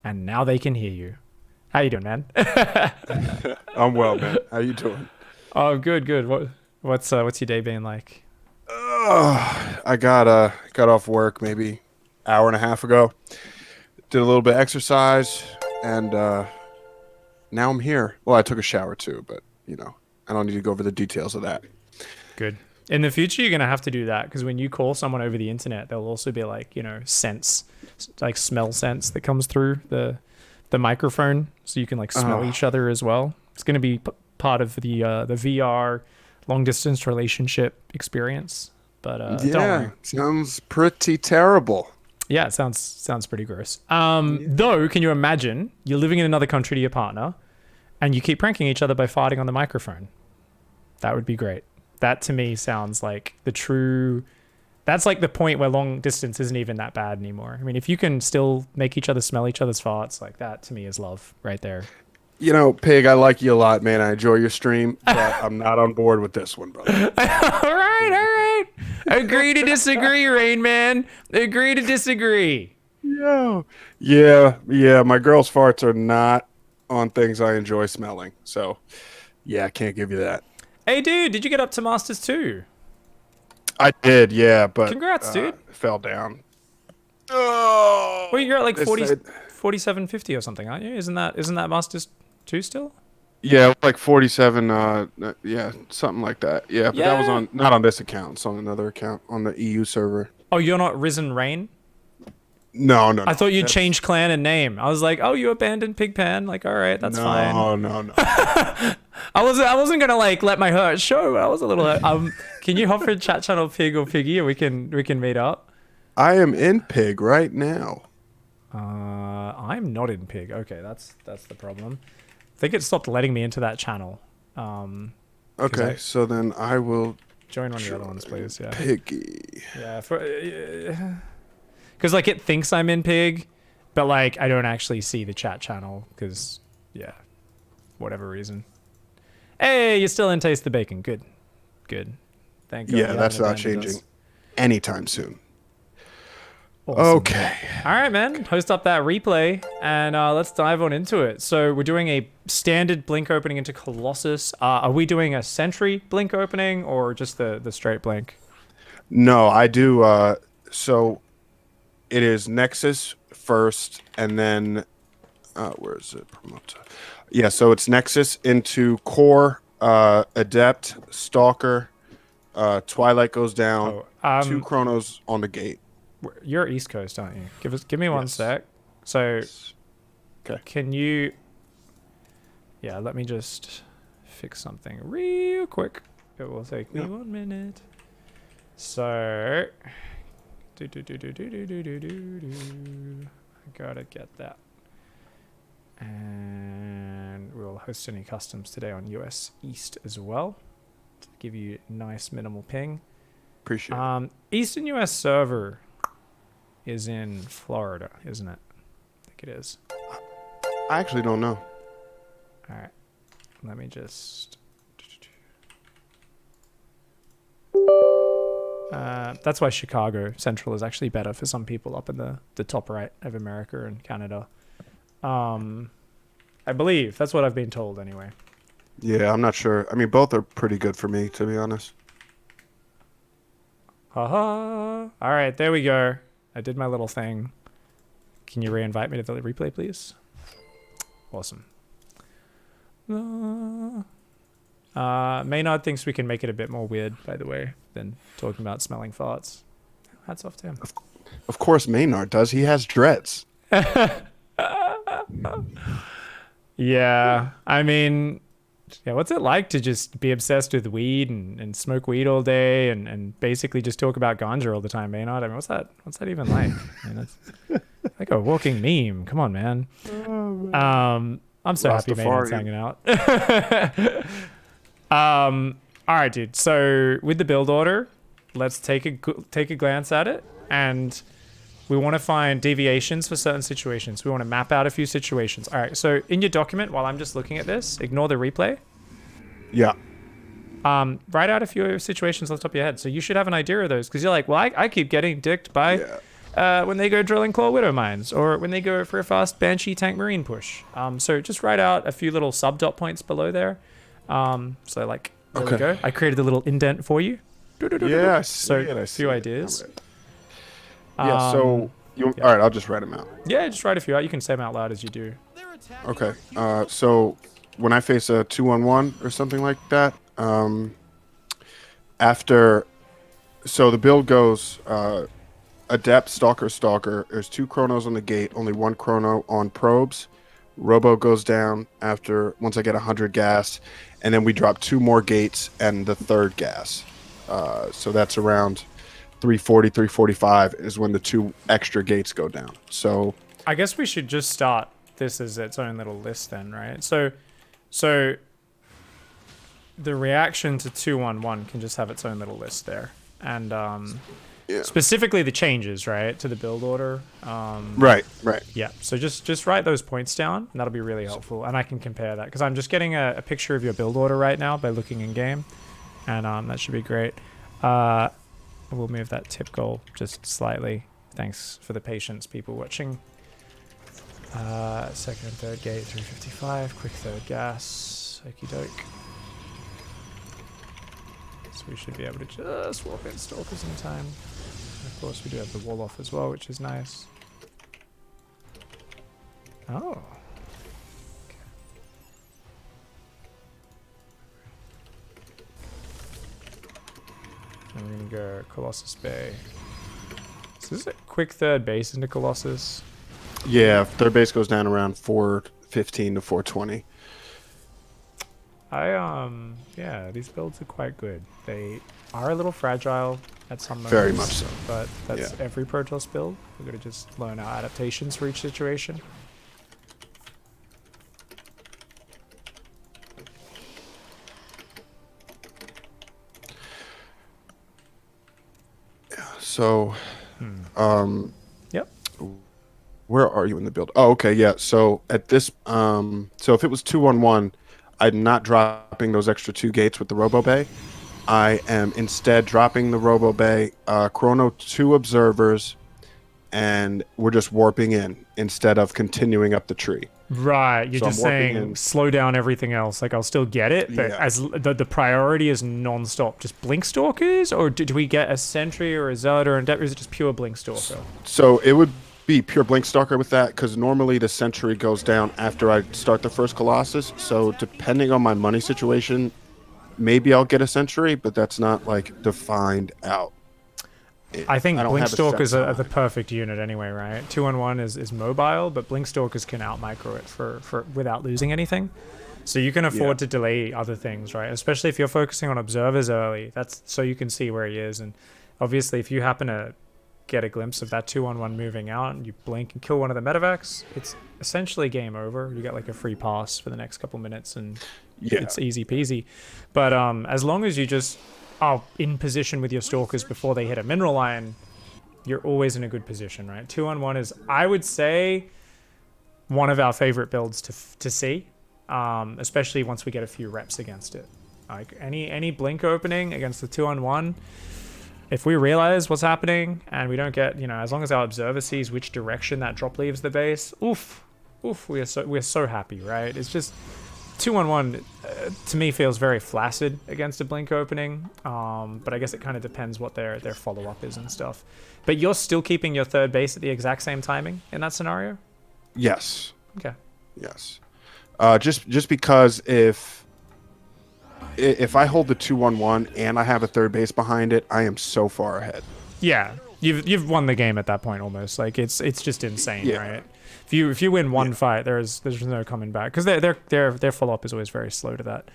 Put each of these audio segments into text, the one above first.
and now they can hear you. How you doing, man? I'm well, man. How you doing? Oh, good, good. What's your day been like? I got off work maybe hour and a half ago. Did a little bit of exercise, and now I'm here. Well, I took a shower too, but I don't need to go over the details of that. Good. In the future, you're gonna have to do that because when you call someone over the internet, there'll also be like sense, like smell sense that comes through the microphone, so you can like smell each other as well. It's gonna be part of the VR long distance relationship experience. But don't worry. Sounds pretty terrible. Yeah, it sounds pretty gross. Though, can you imagine you're living in another country to your partner, and you keep pranking each other by farting on the microphone? That would be great. That to me sounds like the true. That's like the point where long distance isn't even that bad anymore. I mean, if you can still make each other smell each other's farts, like that to me is love right there. Pig, I like you a lot, man. I enjoy your stream, but I'm not on board with this one, brother. All right. Agree to disagree, Rain Man. Agree to disagree. Yeah. My girl's farts are not on things I enjoy smelling. So, yeah, I can't give you that. Hey, dude, did you get up to Masters 2? I did, yeah, but Congrats, dude. fell down. Oh, Well, you're at like they 40, said- 4750 or something, aren't you? Isn't that Masters 2 still? Yeah, like 47. Yeah, something like that. Yeah, but that was Yeah. not on this account. It's on another account on the EU server. Oh, you're not Risen Rain? No. I thought you'd That's- changed clan and name. I was like, oh, you abandoned Pigpen. Like, all right, that's fine. No. I wasn't gonna like let my hurt show. I was a little. Can you hop in chat channel Pig or Piggy, and we can meet up? I am in Pig right now. I'm not in Pig. Okay, that's the problem. I think it stopped letting me into that channel. Okay, so then I will Join one of the other ones, please. Yeah. Piggy. Yeah. Because like it thinks I'm in Pig, but like I don't actually see the chat channel because whatever reason. Hey, you're still in Taste the Bacon. Good. Thank God. Yeah, you that's haven't not abandoned changing us. anytime soon. Awesome. Okay. All right, man. Host up that replay, and let's dive on into it. So we're doing a standard blink opening into Colossus. Are we doing a Sentry blink opening or just the straight blink? No, I do. So it is Nexus first, and then where is it? Promote. Yeah, so it's Nexus into Core, Adept, Stalker, Twilight goes down, two Chronos on the gate. You're East Coast, aren't you? Give me one Yes. sec. So, Okay. can you? Yeah, let me just fix something real quick. It will take me 1 minute. So, I gotta get that. And we'll host any customs today on US East as well to give you nice minimal ping. Appreciate it. Eastern US server is in Florida, isn't it? I think it is. I actually don't know. All right. Let me just. That's why Chicago Central is actually better for some people up in the top right of America and Canada. I believe that's what I've been told anyway. Yeah, I'm not sure. I mean, both are pretty good for me, to be honest. Haha. All right, there we go. I did my little thing. Can you re-invite me to the replay, please? Awesome. Maynard thinks we can make it a bit more weird, by the way, than talking about smelling farts. Hats off to him. Of course, Maynard does. He has dreads. Yeah, I mean, yeah, what's it like to just be obsessed with weed and smoke weed all day and basically just talk about ganja all the time, Maynard? I mean, what's that even like? I mean, that's like a walking meme. Come on, man. I'm so happy Maynard's hanging out. All right, dude. So with the build order, let's take a glance at it, and we want to find deviations for certain situations. We want to map out a few situations. All right. So in your document, while I'm just looking at this, ignore the replay. Yeah. Write out a few situations off the top of your head. So you should have an idea of those because you're like, well, I keep getting dicked by when they go drilling claw widow mines, or when they go for a fast banshee tank marine push. So just write out a few little sub dot points below there. So like there we go. I created a little indent for you. Yeah, so a few ideas. Yeah, so all right, I'll just write them out. Yeah, just write a few out. You can say them out loud as you do. Okay. So when I face a 2-on-1 or something like that, so the build goes Adept, Stalker, Stalker. There's 2 chronos on the gate, only 1 chrono on probes. Robo goes down once I get 100 gas, and then we drop 2 more gates and the 3rd gas. So that's around 340, 345 is when the 2 extra gates go down. So I guess we should just start this as its own little list then, right? So the reaction to 2-1-1 can just have its own little list there. And specifically the changes, right, to the build order. Right. Yeah, so just write those points down, and that'll be really helpful. And I can compare that, because I'm just getting a picture of your build order right now by looking in-game. And that should be great. We'll move that tip goal just slightly. Thanks for the patience, people watching. Second and third gate, 355. Quick third gas. Okie doke. So we should be able to just swap in stalkers in time. And of course, we do have the wall off as well, which is nice. Oh. Okay. And we're going to go Colossus Bay. So this is a quick third base into Colossus. Yeah, third base goes down around 415 to 420. Yeah, these builds are quite good. They are a little fragile at some moments. Very much so. But that's every Protoss build. We're going to just learn our adaptations for each situation. So, Yep. where are you in the build? Oh, okay, yeah. So at this, so if it was 2-on-1, I'm not dropping those extra 2 gates with the Robo Bay. I am instead dropping the Robo Bay, Chrono 2 observers, and we're just warping in instead of continuing up the tree. Right, you're just saying slow down everything else. Like, I'll still get it, but as the priority is non-stop. Just Blink Stalkers, or do we get a Sentry or a Zelda, or is it just pure Blink Stalker? So it would be pure Blink Stalker with that, because normally the Sentry goes down after I start the first Colossus. So depending on my money situation, maybe I'll get a Sentry, but that's not like defined out. I think Blink Stalkers are the perfect unit anyway, right? 2-on-1 is mobile, but Blink Stalkers can out micro it for without losing anything. So you can afford to delay other things, right? Especially if you're focusing on observers early. That's so you can see where he is. And obviously, if you happen to get a glimpse of that 2-on-1 moving out and you blink and kill one of the medevacs, it's essentially game over. You get like a free pass for the next couple minutes, and it's easy peasy. But as long as you just are in position with your stalkers before they hit a mineral line, you're always in a good position, right? 2-on-1 is, I would say, one of our favorite builds to see, especially once we get a few reps against it. Like any blink opening against the 2-on-1, if we realize what's happening and we don't get, as long as our observer sees which direction that drop leaves the base, we're so happy, right? It's just 2-on-1 to me feels very flaccid against a blink opening, but I guess it kind of depends what their follow-up is and stuff. But you're still keeping your third base at the exact same timing in that scenario? Yes. Okay. Yes. Just because if I hold the 2-on-1 and I have a third base behind it, I am so far ahead. Yeah, you've won the game at that point almost. Like it's just insane, right? If you win one fight, there's no coming back, because their follow up is always very slow to that.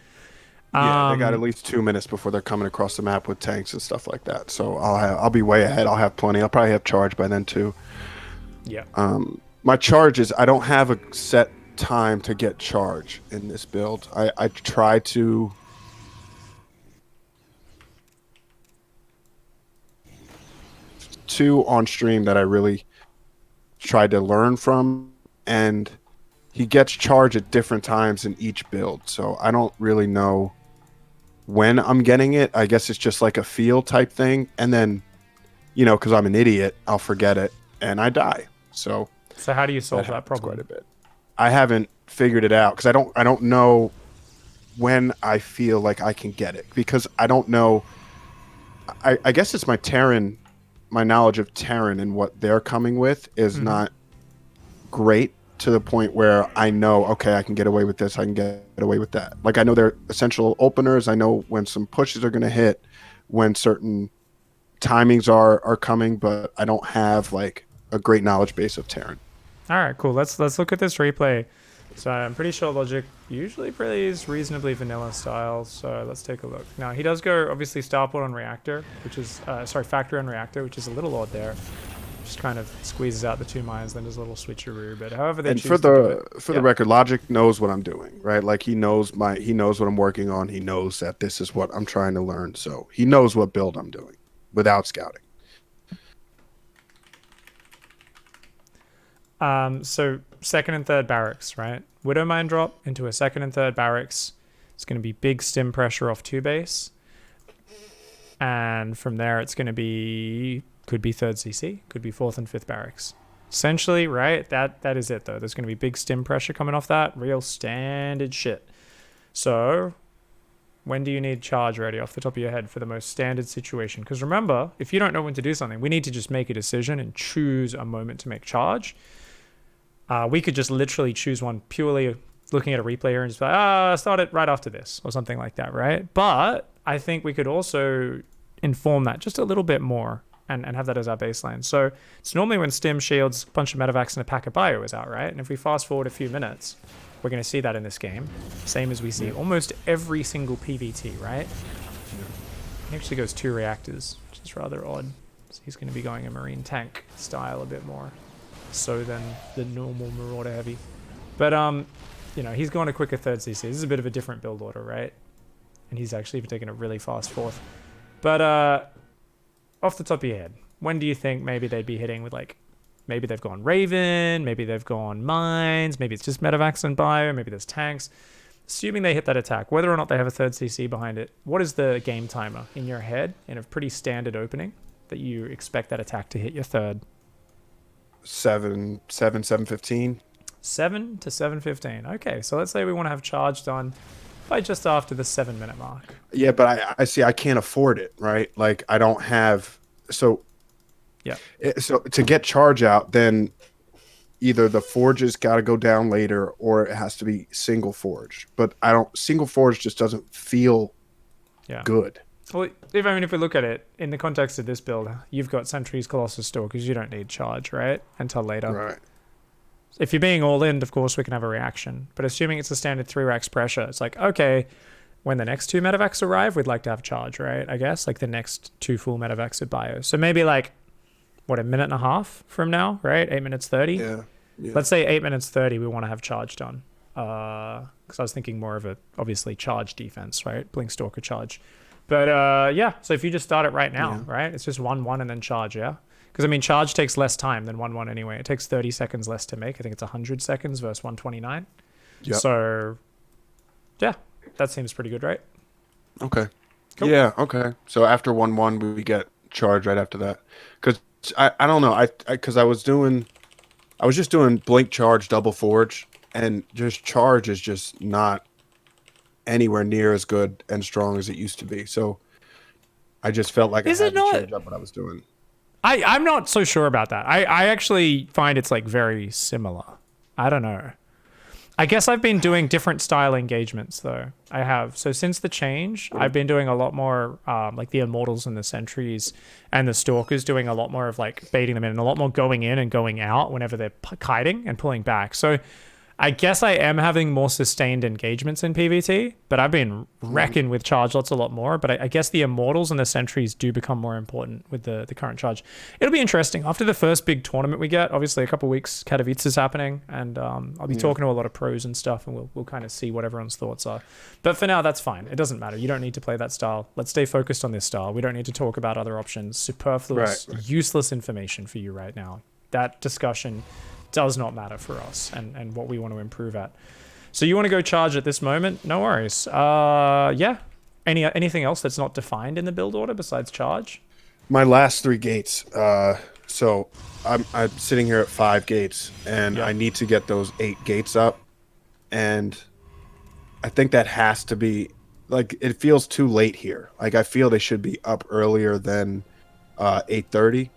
Yeah, they got at least 2 minutes before they're coming across the map with tanks and stuff like that. So I'll be way ahead. I'll have plenty. I'll probably have charge by then too. Yeah. My charge is, I don't have a set time to get charge in this build. I try to. Two on stream that I really tried to learn from, and he gets charge at different times in each build, so I don't really know when I'm getting it. I guess it's just like a feel type thing, and then because I'm an idiot, I'll forget it, and I die. So how do you solve that happens problem? quite a bit. I haven't figured it out because I don't know when I feel like I can get it, because I don't know. I guess it's my Terran, my knowledge of Terran and what they're coming with is not great to the point where I know, okay, I can get away with this, I can get away with that. Like, I know they're essential openers. I know when some pushes are going to hit, when certain timings are coming, but I don't have like a great knowledge base of Terran. All right, cool. Let's look at this replay. So I'm pretty sure Logic usually plays reasonably vanilla style. So let's take a look. Now he does go obviously starport on reactor, which is factory on reactor, which is a little odd there. Just kind of squeezes out the 2 mines, then does a little switcheroo. But however they And choose for to do it. the record, Logic knows what I'm doing, right? Like he knows what I'm working on. He knows that this is what I'm trying to learn. So he knows what build I'm doing without scouting. So second and third barracks, right? Widow mine drop into a second and third barracks. It's going to be big stim pressure off 2 base. And from there, it's going to be, could be third CC, could be fourth and fifth barracks. Essentially, right? That is it, though. There's going to be big stim pressure coming off that. Real standard shit. So when do you need charge ready off the top of your head for the most standard situation? Because remember, if you don't know when to do something, we need to just make a decision and choose a moment to make charge. We could just literally choose one purely looking at a replay here and just be like, start it right after this or something like that, right? But I think we could also inform that just a little bit more and have that as our baseline. So it's normally when stim, shields, a bunch of medevacs, and a pack of bio is out, right? And if we fast forward a few minutes, we're going to see that in this game. Same as we see almost every single PvT, right? He actually goes 2 reactors, which is rather odd. So he's going to be going a marine tank style a bit more so than the normal Marauder heavy. But, you know, he's going a quicker third CC. This is a bit of a different build order, right? And he's actually taking a really fast fourth. But off the top of your head, when do you think maybe they'd be hitting with, like, maybe they've gone Raven, maybe they've gone Mines, maybe it's just medevacs and bio, maybe there's tanks. Assuming they hit that attack, whether or not they have a third CC behind it, what is the game timer in your head in a pretty standard opening that you expect that attack to hit your third? 7:15. 7 to 7:15. Okay, so let's say we want to have charge done by just after the 7-minute mark. Yeah, but I see I can't afford it, right? Like I don't have so. Yeah. So to get charge out, then either the forge's got to go down later, or it has to be single forge. But I don't. Single forge just doesn't feel good. Well, if we look at it in the context of this build, you've got Sentries, Colossus, Stalkers. You don't need charge, right? Until later. Right. If you're being all in, of course, we can have a reaction. But assuming it's a standard 3 racks pressure, it's like, okay, when the next 2 medevacs arrive, we'd like to have charge, right? I guess, like the next 2 full medevacs with bio. So maybe like, what, a minute and a half from now, right? 8 minutes 30? Yeah. Let's say 8 minutes 30, we want to have charge done. Because I was thinking more of a, obviously, charge defense, right? Blink Stalker charge. But yeah, so if you just start it right now, right? It's just 1-1 and then charge, yeah? Because, I mean, charge takes less time than 1-1 anyway. It takes 30 seconds less to make. I think it's 100 seconds versus 129. Yep. So, yeah, that seems pretty good, right? Okay. Cool. Yeah, okay. So after 1-1, we get charge right after that. Because I don't know. Because I was just doing blink charge double forge, and just charge is just not anywhere near as good and strong as it used to be. So I just felt like I had to change up what I was doing. I'm not so sure about that. I actually find it's like very similar. I don't know. I guess I've been doing different style engagements though. I have. So since the change, I've been doing a lot more like the Immortals and the Sentries and the Stalkers, doing a lot more of like baiting them in and a lot more going in and going out whenever they're kiting and pulling back. So I guess I am having more sustained engagements in PvT, but I've been wrecking with charge lots a lot more. But I guess the Immortals and the Sentries do become more important with the current charge. It'll be interesting. After the first big tournament we get, obviously a couple of weeks, Katowice is happening, and I'll be talking to a lot of pros and stuff, and we'll kind of see what everyone's thoughts are. But for now, that's fine. It doesn't matter. You don't need to play that style. Let's stay focused on this style. We don't need to talk about other options. Superfluous, useless information for you right now. That discussion does not matter for us and what we want to improve at. So you want to go charge at this moment? No worries. Yeah. Anything else that's not defined in the build order besides charge? My last 3 gates. So I'm sitting here at 5 gates, and Yeah. I need to get those 8 gates up, and I think that has to be like it feels too late here. Like I feel they should be up earlier than 8:30.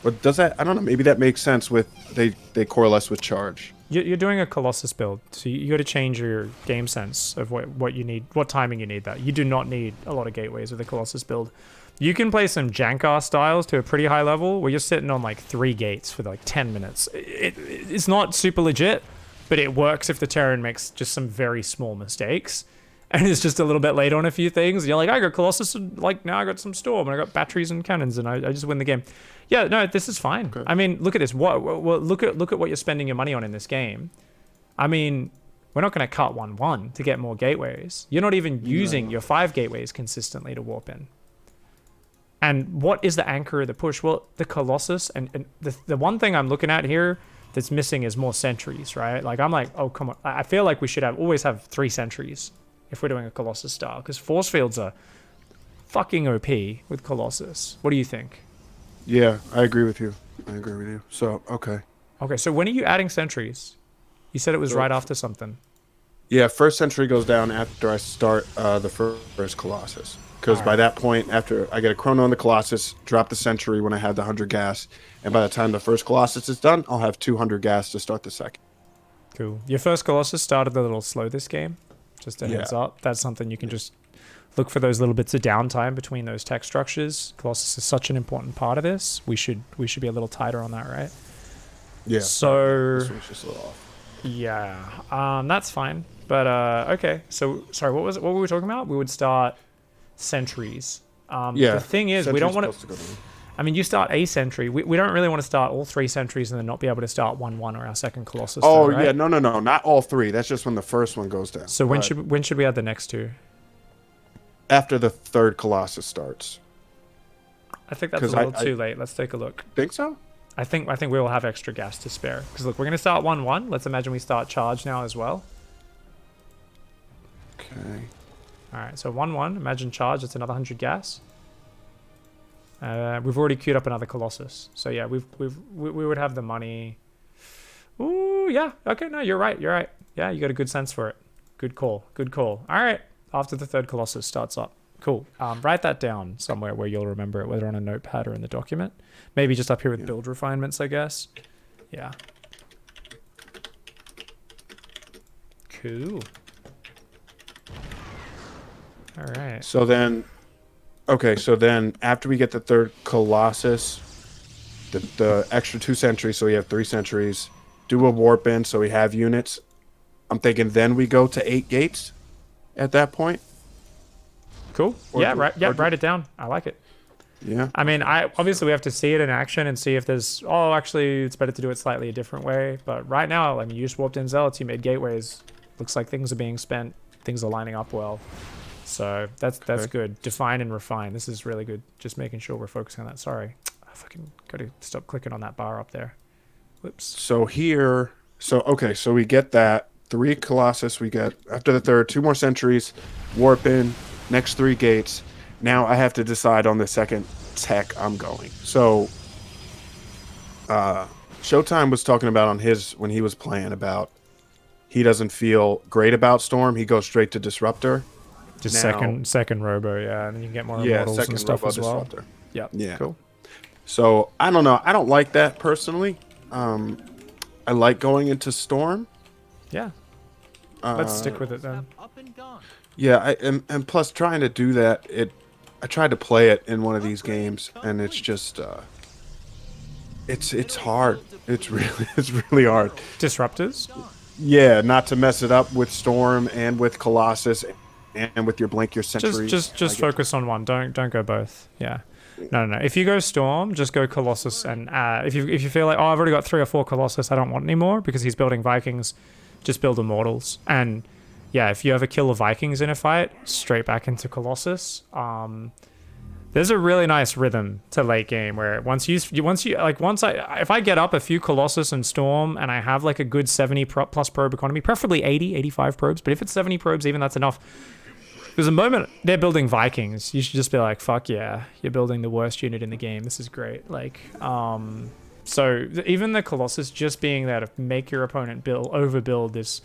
But does that? I don't know. Maybe that makes sense with they coalesce with charge. You're doing a Colossus build, so you got to change your game sense of what you need, what timing you need that. You do not need a lot of gateways with a Colossus build. You can play some Jankar styles to a pretty high level where you're sitting on like 3 gates for like 10 minutes. It's not super legit, but it works if the Terran makes just some very small mistakes. And it's just a little bit late on a few things. And you're like, I got Colossus, and like now I got some Storm, and I got batteries and cannons, and I just win the game. Yeah, no, this is fine. Okay. I mean, look at this. Look at what you're spending your money on in this game. I mean, we're not going to cut 1-1 to get more gateways. You're not even using your 5 gateways consistently to warp in. And what is the anchor of the push? Well, the Colossus, and the one thing I'm looking at here that's missing is more sentries, right? Like I'm like, oh come on, I feel like we should always have 3 sentries if we're doing a Colossus style, because force fields are fucking OP with Colossus. What do you think? Yeah, I agree with you. So, okay. Okay, so when are you adding sentries? You said it was right after something. Yeah, first sentry goes down after I start the first Colossus. Because by that point, after I get a chrono on the Colossus, drop the sentry when I have the 100 gas, and by the time the first Colossus is done, I'll have 200 gas to start the second. Cool. Your first Colossus started a little slow this game. Just a heads up. That's something you can just look for, those little bits of downtime between those tech structures. Colossus is such an important part of this. We should be a little tighter on that, right? Yeah. So this one's just a little off. Yeah. That's fine. But okay. So sorry, what were we talking about? We would start sentries. The thing is, we don't want to. I mean, you start a sentry. We don't really want to start all 3 sentries and then not be able to start 1-1 or our second Colossus. Oh, though, right? yeah. No. Not all 3. That's just when the first one goes down. So when should we add the next 2? After the 3rd Colossus starts. I think that's a little too late. Let's take a look. Think so? I think we will have extra gas to spare. Because look, we're going to start 1-1. Let's imagine we start charge now as well. Okay. All right, so 1-1. Imagine charge. That's another 100 gas. We've already queued up another Colossus. So yeah, we would have the money. Ooh, yeah. Okay, no, you're right. Yeah, you got a good sense for it. Good call. All right. After the 3rd Colossus starts up. Cool. Write that down somewhere where you'll remember it, whether on a notepad or in the document. Maybe just up here with build refinements, I guess. Yeah. Cool. All right. So then after we get the 3rd Colossus, the extra 2 sentries, so we have 3 sentries, do a warp in so we have units. I'm thinking then we go to 8 gates at that point. Cool. Write it down. I like it. Yeah. I mean, obviously we have to see it in action and see if there's, actually it's better to do it slightly a different way. But right now, I mean, you just warped in zealots, you made gateways. Looks like things are being spent. Things are lining up well. So that's good. Define and refine. This is really good. Just making sure we're focusing on that. Sorry. I fucking got to stop clicking on that bar up there. Whoops. So so we get that. 3 Colossus, we get after the 3rd, 2 more sentries, warp in, next 3 gates. Now I have to decide on the second tech I'm going. So Showtime was talking about when he was playing about he doesn't feel great about Storm. He goes straight to Disruptor. Just second robo, yeah, and then you can get more immortals and stuff as well. Disruptor. Yeah. Cool. So I don't know. I don't like that personally. I like going into Storm. Yeah. Let's stick with it then. Yeah, and plus trying to do that, I tried to play it in one of these games, and it's just it's hard. It's really hard. Disruptors? Yeah, not to mess it up with Storm and with Colossus and with your blink, your sentry. Just focus on one. Don't go both. Yeah. No. If you go Storm, just go Colossus, and if you feel like, I've already got 3 or 4 Colossus, I don't want any more because he's building Vikings, just build Immortals. And yeah, if you ever kill the Vikings in a fight, straight back into Colossus. There's a really nice rhythm to late game where if I get up a few Colossus and Storm and I have like a good 70 plus probe economy, preferably 80, 85 probes, but if it's 70 probes, even that's enough. There's a moment they're building Vikings. You should just be like, fuck yeah, you're building the worst unit in the game. This is great. Like, so even the Colossus just being there to make your opponent overbuild this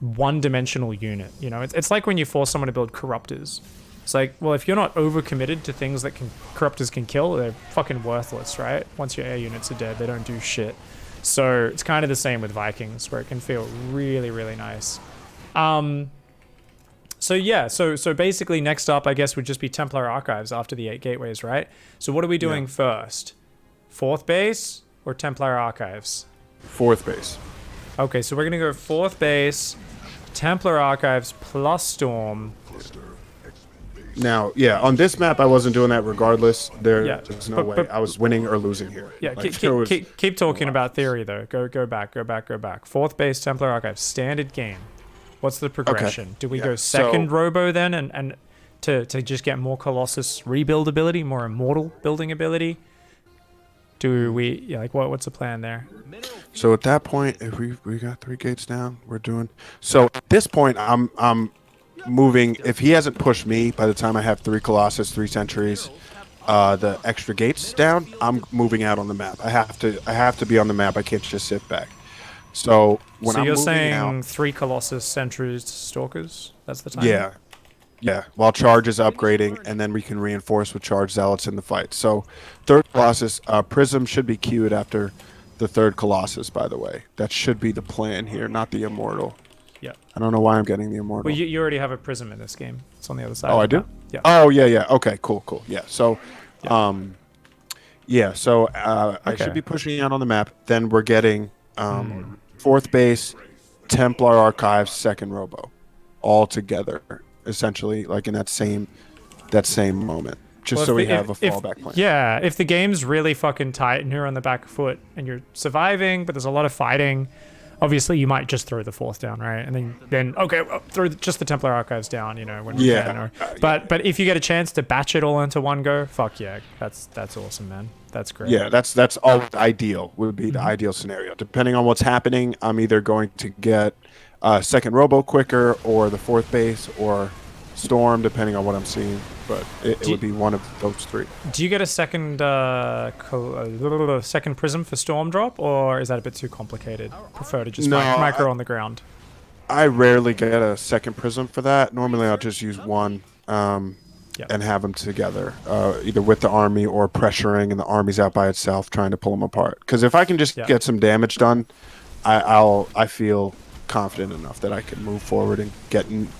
one-dimensional unit. You know, it's like when you force someone to build Corruptors. It's like, well, if you're not overcommitted to things that Corruptors can kill, they're fucking worthless, right? Once your air units are dead, they don't do shit. So it's kind of the same with Vikings, where it can feel really, really nice. So yeah, so basically next up, I guess, would just be Templar Archives after the 8 gateways, right? So what are we doing first? 4th base or Templar Archives? 4th base. Okay, so we're gonna go 4th base, Templar Archives plus Storm. Now, yeah, on this map, I wasn't doing that regardless. Yeah, There's no way I was winning or losing here. Yeah, like, keep talking about theory, though. Go back. 4th base, Templar Archives, standard game. What's the progression? Okay. Do we go second Robo then and to just get more Colossus rebuild ability, more Immortal building ability? Do we, what's the plan there? So at that point, if we got 3 gates down, we're doing... So at this point, I'm moving... If he hasn't pushed me by the time I have 3 Colossus, 3 Sentries, the extra gates down, I'm moving out on the map. I have to be on the map. I can't just sit back. So when I'm you're moving saying out, 3 Colossus, Sentries, Stalkers? That's the time? Yeah, while Charge is upgrading, and then we can reinforce with Charge Zealots in the fight. So 3rd Colossus, Prism should be queued after the 3rd Colossus, by the way. That should be the plan here, not the Immortal. Yeah. I don't know why I'm getting the Immortal. Well, you already have a Prism in this game. It's on the other side. Oh, I do? Yeah. Oh, yeah. Okay, cool. Yeah, so... I should be pushing out on the map. Then we're getting 4th base, Templar Archives, 2nd Robo, all together, essentially, like in that same moment, just so we have a fallback plan. Yeah, if the game's really fucking tight and you're on the back foot and you're surviving, but there's a lot of fighting, obviously you might just throw the 4th down, right? And then okay, well, throw just the Templar Archives down, when we can. But if you get a chance to batch it all into one go, fuck yeah, that's awesome, man. That's great. Yeah, that's all ideal. Would be the ideal scenario. Depending on what's happening, I'm either going to get 2nd Robo quicker, or the 4th base, or Storm, depending on what I'm seeing. But it would be one of those 3. Do you get a second second Prism for Storm drop, or is that a bit too complicated? Prefer to just micro on the ground. I rarely get a 2nd Prism for that. Normally, I'll just use 1 and have them together, either with the army or pressuring, and the army's out by itself trying to pull them apart. Because if I can just get some damage done, I feel confident enough that I can move forward and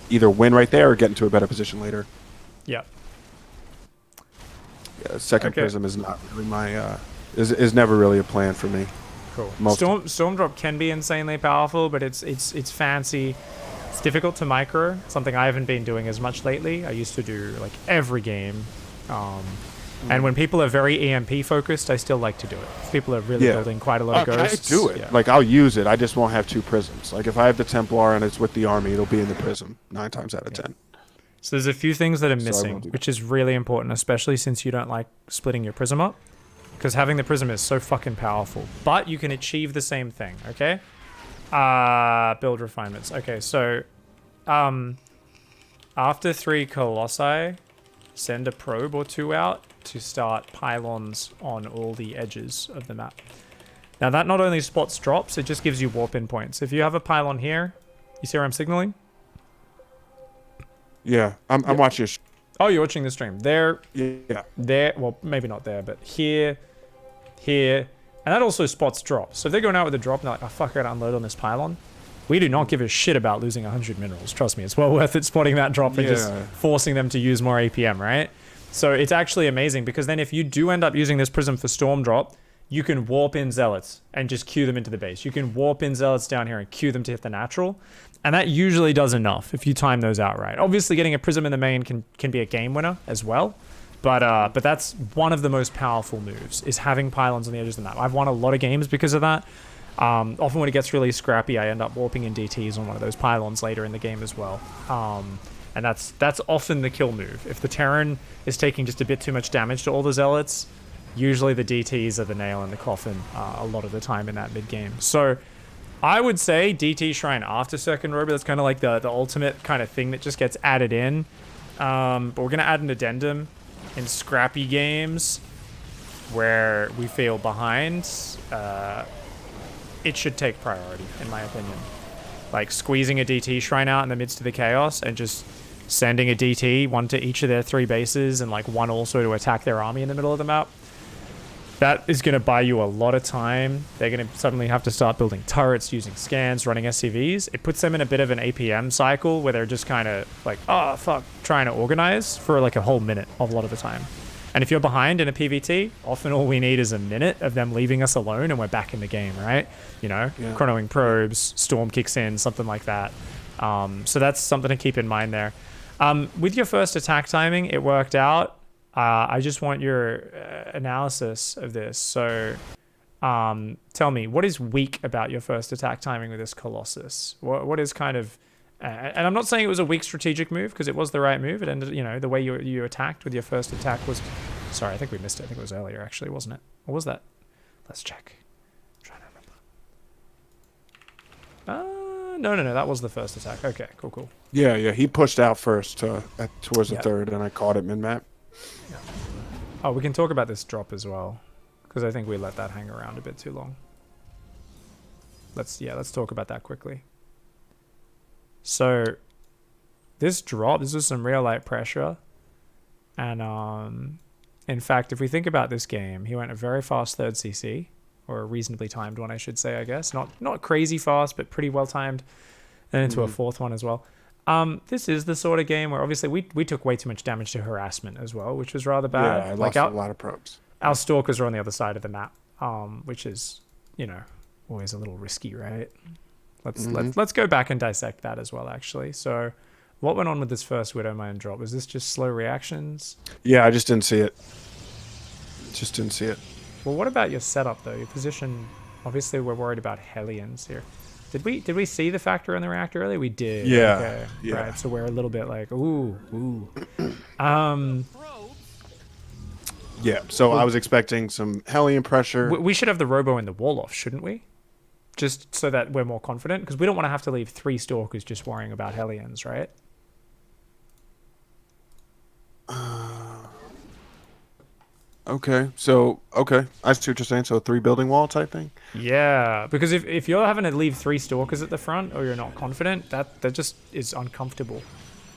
either win right there or get into a better position later. Yeah. Yeah, 2nd Prism is not really my is never really a plan for me. Cool. Storm drop can be insanely powerful, but it's fancy. It's difficult to micro. Something I haven't been doing as much lately. I used to do like every game. And when people are very EMP focused, I still like to do it. If people are really building quite a lot of ghosts. I do it. Like, I'll use it. I just won't have 2 prisms. Like, if I have the Templar and it's with the army, it'll be in the prism 9 times out of 10. So there's a few things that are missing, which is really important, especially since you don't like splitting your prism up. Because having the prism is so fucking powerful. But you can achieve the same thing, okay? Build refinements. Okay, so after 3 Colossi, send a probe or 2 out to start pylons on all the edges of the map. Now that not only spots drops, it just gives you warp in points. If you have a pylon here, you see where I'm signaling? Yeah, I'm watching. Oh, you're watching the stream. There, well, maybe not there, but here, and that also spots drops. So if they're going out with a drop and they're like, oh fuck, I gotta unload on this pylon. We do not give a shit about losing 100 minerals. Trust me, it's well worth it spotting that drop and just forcing them to use more APM, right? So it's actually amazing, because then if you do end up using this prism for storm drop, you can warp in zealots and just queue them into the base. You can warp in zealots down here and queue them to hit the natural. And that usually does enough if you time those out right. Obviously, getting a prism in the main can be a game winner as well. But that's one of the most powerful moves, is having pylons on the edges of the map. I've won a lot of games because of that. Often when it gets really scrappy, I end up warping in DTs on one of those pylons later in the game as well. And that's often the kill move. If the Terran is taking just a bit too much damage to all the zealots, usually the DTs are the nail in the coffin a lot of the time in that mid game. So I would say DT Shrine after Second Robo. That's kind of like the ultimate kind of thing that just gets added in. But we're going to add an addendum in scrappy games where we feel behind. It should take priority, in my opinion. Like squeezing a DT Shrine out in the midst of the chaos and just sending a DT, one to each of their 3 bases and like one also to attack their army in the middle of the map. That is going to buy you a lot of time. They're going to suddenly have to start building turrets, using scans, running SCVs. It puts them in a bit of an APM cycle where they're just kind of like, oh, fuck, trying to organize for like a whole minute a lot of the time. And if you're behind in a PvT, often all we need is a minute of them leaving us alone and we're back in the game, right? You know, chronoing probes, storm kicks in, something like that. So that's something to keep in mind there. With your first attack timing, it worked out. I just want your analysis of this. So tell me, what is weak about your first attack timing with this Colossus? What is kind of... and I'm not saying it was a weak strategic move, because it was the right move. It ended, you know, the way you attacked with your first attack was... Sorry, I think we missed it. I think it was earlier, actually, wasn't it? Or was that? Let's check. I'm trying to remember. No. That was the first attack. Okay, cool. Yeah. He pushed out first towards the third, and I caught it mid-map. Yeah. Oh, we can talk about this drop as well, because I think we let that hang around a bit too long. Let's talk about that quickly. So, this drop, this was some real light pressure, and in fact, if we think about this game, he went a very fast third CC, or a reasonably timed one, I should say, I guess. Not crazy fast, but pretty well timed, and into a fourth one as well. This is the sort of game where obviously we took way too much damage to harassment as well, which was rather bad. Yeah, I lost a lot of probes. Our stalkers are on the other side of the map, which is, you know, always a little risky, right? Let's go back and dissect that as well, actually. So, what went on with this first Widowmine drop? Was this just slow reactions? Yeah, I just didn't see it. Well, what about your setup though? Your position. Obviously, we're worried about Hellions here. Did we see the factor in the reactor earlier? We did. Yeah. Okay. Yeah. Right. So we're a little bit like, ooh. Yeah. So I was expecting some Hellion pressure. We should have the Robo in the wall off, shouldn't we? Just so that we're more confident, because we don't want to have to leave 3 stalkers just worrying about Hellions, right? Okay. I see what you're saying. So a 3 building wall type thing. Yeah, because if you're having to leave 3 stalkers at the front, or you're not confident, that just is uncomfortable.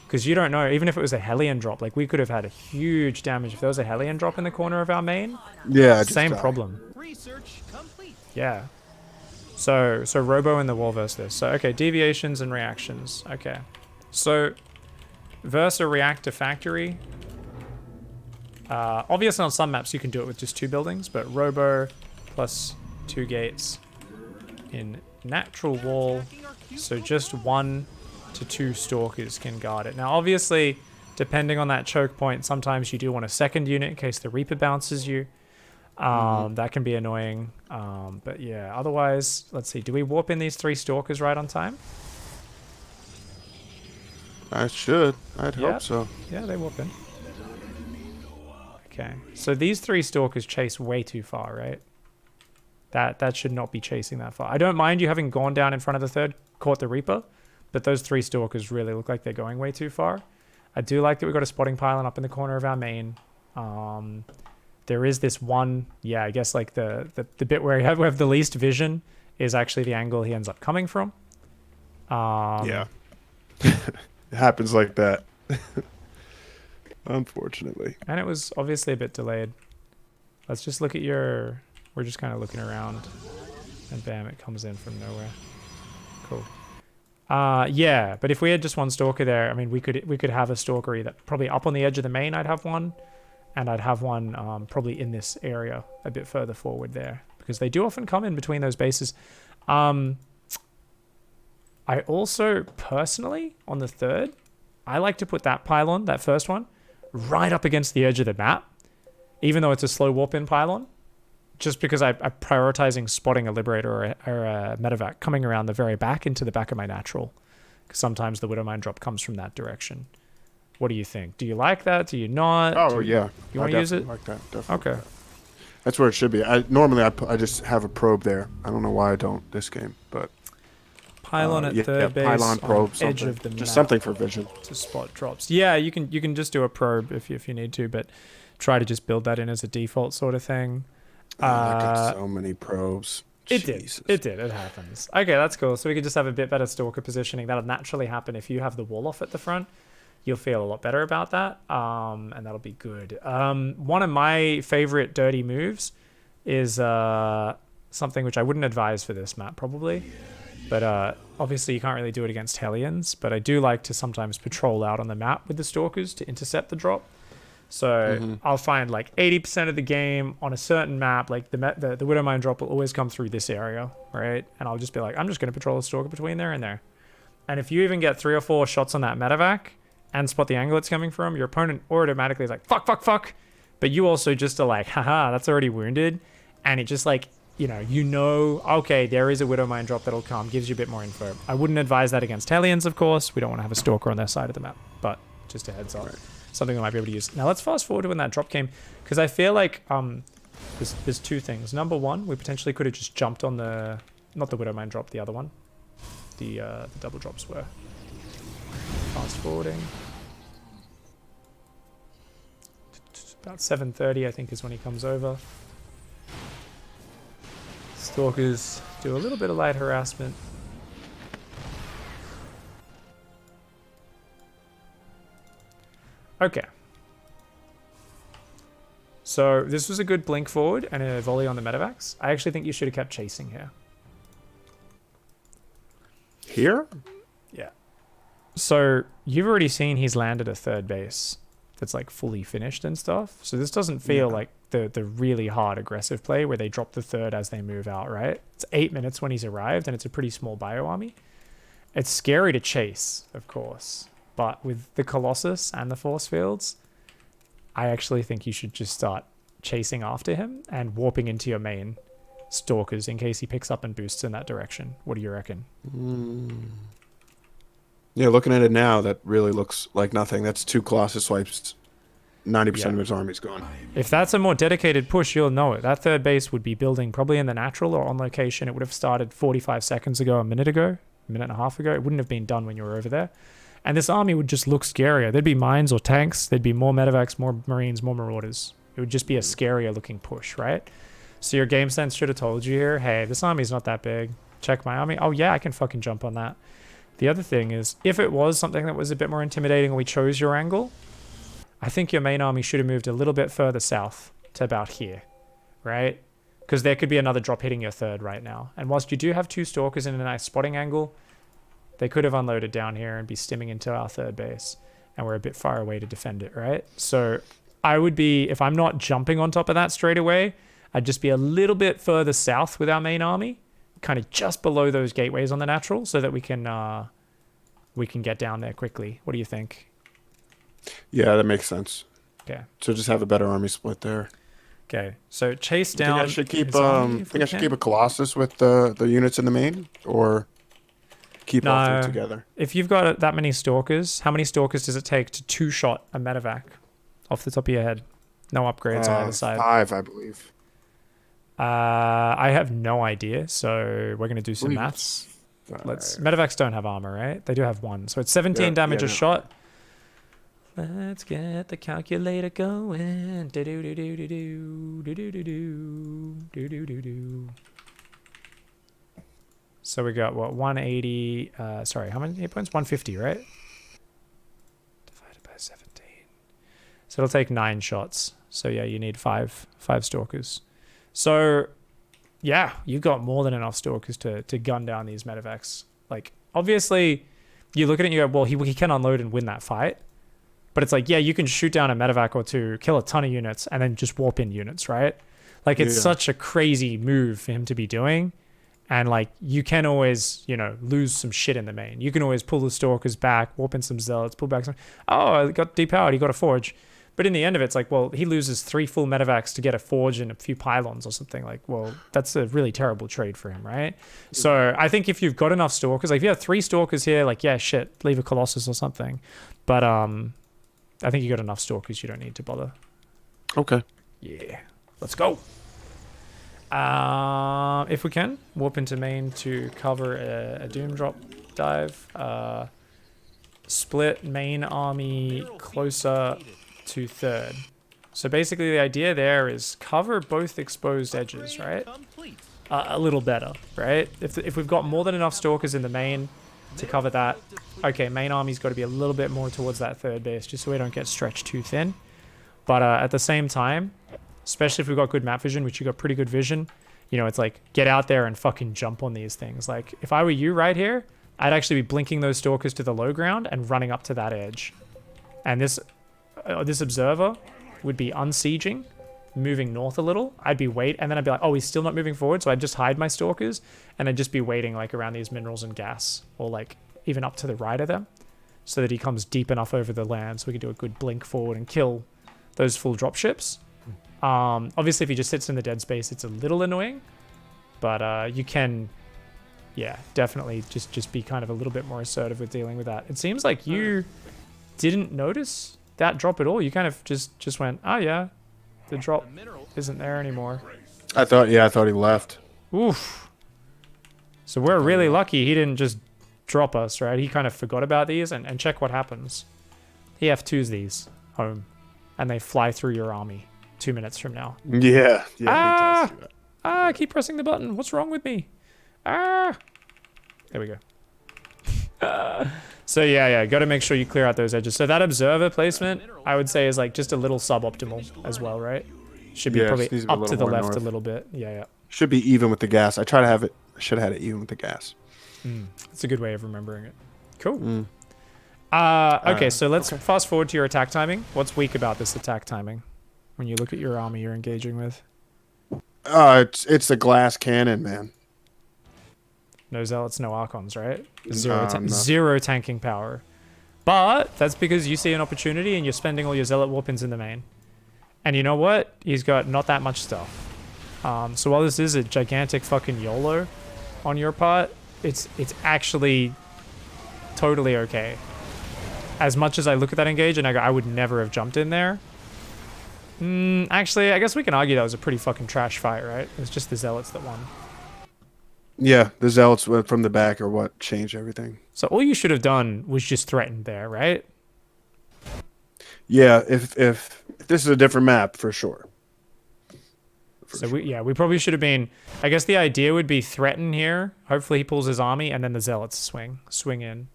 Because you don't know, even if it was a Hellion drop, like we could have had a huge damage if there was a Hellion drop in the corner of our main. Yeah. Same problem. Research complete. Yeah. So Robo in the wall versus this. So okay, deviations and reactions. Okay. So versus a reactor factory. Obviously on some maps you can do it with just 2 buildings, but Robo plus 2 gates in natural wall. So just 1 to 2 stalkers can guard it. Now obviously, depending on that choke point, sometimes you do want a second unit in case the Reaper bounces you. That can be annoying. But yeah, otherwise, let's see. Do we warp in these 3 stalkers right on time? I should. I'd hope so. Yeah, they warp in. Okay. So these 3 stalkers chase way too far, right? That should not be chasing that far. I don't mind you having gone down in front of the third, caught the Reaper, but those 3 stalkers really look like they're going way too far. I do like that we've got a spotting pylon up in the corner of our main. There is this one, yeah, I guess like the bit where we have the least vision is actually the angle he ends up coming from. Yeah. It happens like that. Unfortunately. And it was obviously a bit delayed. Let's just look at your... We're just kind of looking around. And bam, it comes in from nowhere. Cool. Yeah, but if we had just 1 stalker there, I mean, we could have a stalkery that probably up on the edge of the main, I'd have one. And I'd have one probably in this area a bit further forward there. Because they do often come in between those bases. I also, personally, on the third, I like to put that pylon, that first one, right up against the edge of the map. Even though it's a slow warp-in pylon. Just because I'm prioritizing spotting a Liberator or a Medevac coming around the very back into the back of my natural. Because sometimes the Widowmine drop comes from that direction. What do you think? Do you like that? Do you not? Oh, yeah. You want to use it? Like that. Definitely. Okay. That's where it should be. Normally I just have a probe there. I don't know why I don't this game, but Pylon at third base pylon probe, on edge something. of the map Just something for vision. to spot drops. Yeah, you can just do a probe if you need to, but try to just build that in as a default sort of thing. That got so many probes. Jesus. It did. It happens. Okay, that's cool. So we could just have a bit better stalker positioning. That'll naturally happen if you have the wall off at the front. You'll feel a lot better about that, and that'll be good. One of my favorite dirty moves is something which I wouldn't advise for this map probably, but obviously you can't really do it against Hellions, but I do like to sometimes patrol out on the map with the stalkers to intercept the drop. So I'll find like 80% of the game on a certain map, like the Widowmine drop will always come through this area, right? And I'll just be like, I'm just going to patrol a stalker between there and there. And if you even get 3 or 4 shots on that medevac and spot the angle it's coming from, your opponent automatically is like, fuck. But you also just are like, haha, that's already wounded. And it just like, okay, there is a Widowmine drop that'll come, gives you a bit more info. I wouldn't advise that against Hellions, of course. We don't want to have a stalker on their side of the map, but just a heads up. Right. Something we might be able to use. Now let's fast forward to when that drop came, because I feel like there's 2 things. Number 1, we potentially could have just jumped on not the Widowmine drop, the other one. The double drops were. Fast forwarding. About 7:30, I think, is when he comes over. Stalkers do a little bit of light harassment. Okay. So this was a good blink forward and a volley on the medevacs. I actually think you should have kept chasing here. Here? Yeah. So you've already seen he's landed a third base that's like fully finished and stuff. So this doesn't feel like the really hard aggressive play where they drop the third as they move out, right? It's 8 minutes when he's arrived and it's a pretty small bio army. It's scary to chase, of course. But with the Colossus and the force fields, I actually think you should just start chasing after him and warping into your main stalkers in case he picks up and boosts in that direction. What do you reckon? Yeah, looking at it now, that really looks like nothing. That's 2 Colossus swipes. 90% of his army's gone. If that's a more dedicated push, you'll know it. That third base would be building probably in the natural or on location. It would have started 45 seconds ago, a minute and a half ago. It wouldn't have been done when you were over there. And this army would just look scarier. There'd be mines or tanks. There'd be more medevacs, more marines, more marauders. It would just be a scarier looking push, right? So your game sense should have told you here, hey, this army's not that big. Check my army. Oh, yeah, I can fucking jump on that. The other thing is, if it was something that was a bit more intimidating and we chose your angle, I think your main army should have moved a little bit further south to about here, right? Because there could be another drop hitting your third right now. And whilst you do have 2 stalkers in a nice spotting angle, they could have unloaded down here and be stimming into our third base. And we're a bit far away to defend it, right? So I would be, if I'm not jumping on top of that straight away, I'd just be a little bit further south with our main army, kind of just below those gateways on the natural, so that we can get down there quickly. What do you think? Yeah, that makes sense. Okay. So just have a better army split there. Okay. So chase down. I should keep a Colossus with the units in the main, or keep all 3 together. If you've got that many stalkers, how many stalkers does it take to 2-shot a medevac? Off the top of your head. No upgrades on either side. 5, I believe. I have no idea, so we're gonna do some maths. Medevacs don't have armor, right? They do have 1, so it's 17 damage a shot. Let's get the calculator going. So we got what, 180? Sorry, how many hit points? 150, right? Divided by 17. So it'll take 9 shots. So yeah, you need 5 stalkers. So yeah, you've got more than enough stalkers to gun down these medevacs. Like, obviously, you look at it and you go, well, he can unload and win that fight. But it's like, yeah, you can shoot down a medevac or 2, kill a ton of units, and then just warp in units, right? Like, it's such a crazy move for him to be doing. And, like, you can always, lose some shit in the main. You can always pull the stalkers back, warp in some zealots, pull back some... Oh, I got depowered, he got a forge. But in the end of it, it's like, well, he loses 3 full medevacs to get a forge and a few pylons or something. Like, well, that's a really terrible trade for him, right? So I think if you've got enough stalkers, like if you have 3 stalkers here, like, yeah, shit, leave a Colossus or something. But I think you got enough stalkers, you don't need to bother. Okay. Yeah. Let's go. If we can, warp into main to cover a Doom drop dive. Split main army closer to third. So basically the idea there is cover both exposed edges, right? A little better, right? If we've got more than enough stalkers in the main to cover that, okay, main army's got to be a little bit more towards that third base just so we don't get stretched too thin. But at the same time, especially if we've got good map vision, which you got pretty good vision, you know, it's like, get out there and fucking jump on these things. Like, if I were you right here, I'd actually be blinking those stalkers to the low ground and running up to that edge. And this observer would be unsieging, moving north a little. I'd be and then I'd be like, oh, he's still not moving forward, so I'd just hide my stalkers, and I'd just be waiting like around these minerals and gas, or like even up to the right of them, so that he comes deep enough over the land so we can do a good blink forward and kill those full drop ships. Obviously, if he just sits in the dead space, it's a little annoying, but you can, yeah, definitely just be kind of a little bit more assertive with dealing with that. It seems like you didn't notice that drop at all. You kind of just went, oh yeah, the drop isn't there anymore. I thought he left. Oof. So we're really lucky he didn't just drop us, right? He kind of forgot about these, and check what happens. He F2s these home, and they fly through your army 2 minutes from now. Yeah. I keep pressing the button. What's wrong with me? There we go. So yeah, got to make sure you clear out those edges. So that observer placement, I would say, is like just a little suboptimal as well, right? Should be probably up to the left a little bit. Yeah. Should be even with the gas. I should have had it even with the gas. That's a good way of remembering it. Cool. Okay, so let's fast forward to your attack timing. What's weak about this attack timing when you look at your army you're engaging with? It's the glass cannon, man. No zealots, no archons, right? Zero tanking power. But that's because you see an opportunity and you're spending all your zealot weapons in the main. And you know what? He's got not that much stuff. So while this is a gigantic fucking YOLO on your part, it's actually totally okay. As much as I look at that engage and I go, I would never have jumped in there. Actually, I guess we can argue that was a pretty fucking trash fight, right? It was just the zealots that won. Yeah, the zealots went from the back or what changed everything. So all you should have done was just threatened there, right? Yeah, if this is a different map, for sure. We probably should have been, I guess the idea would be threaten here. Hopefully he pulls his army and then the zealots swing in,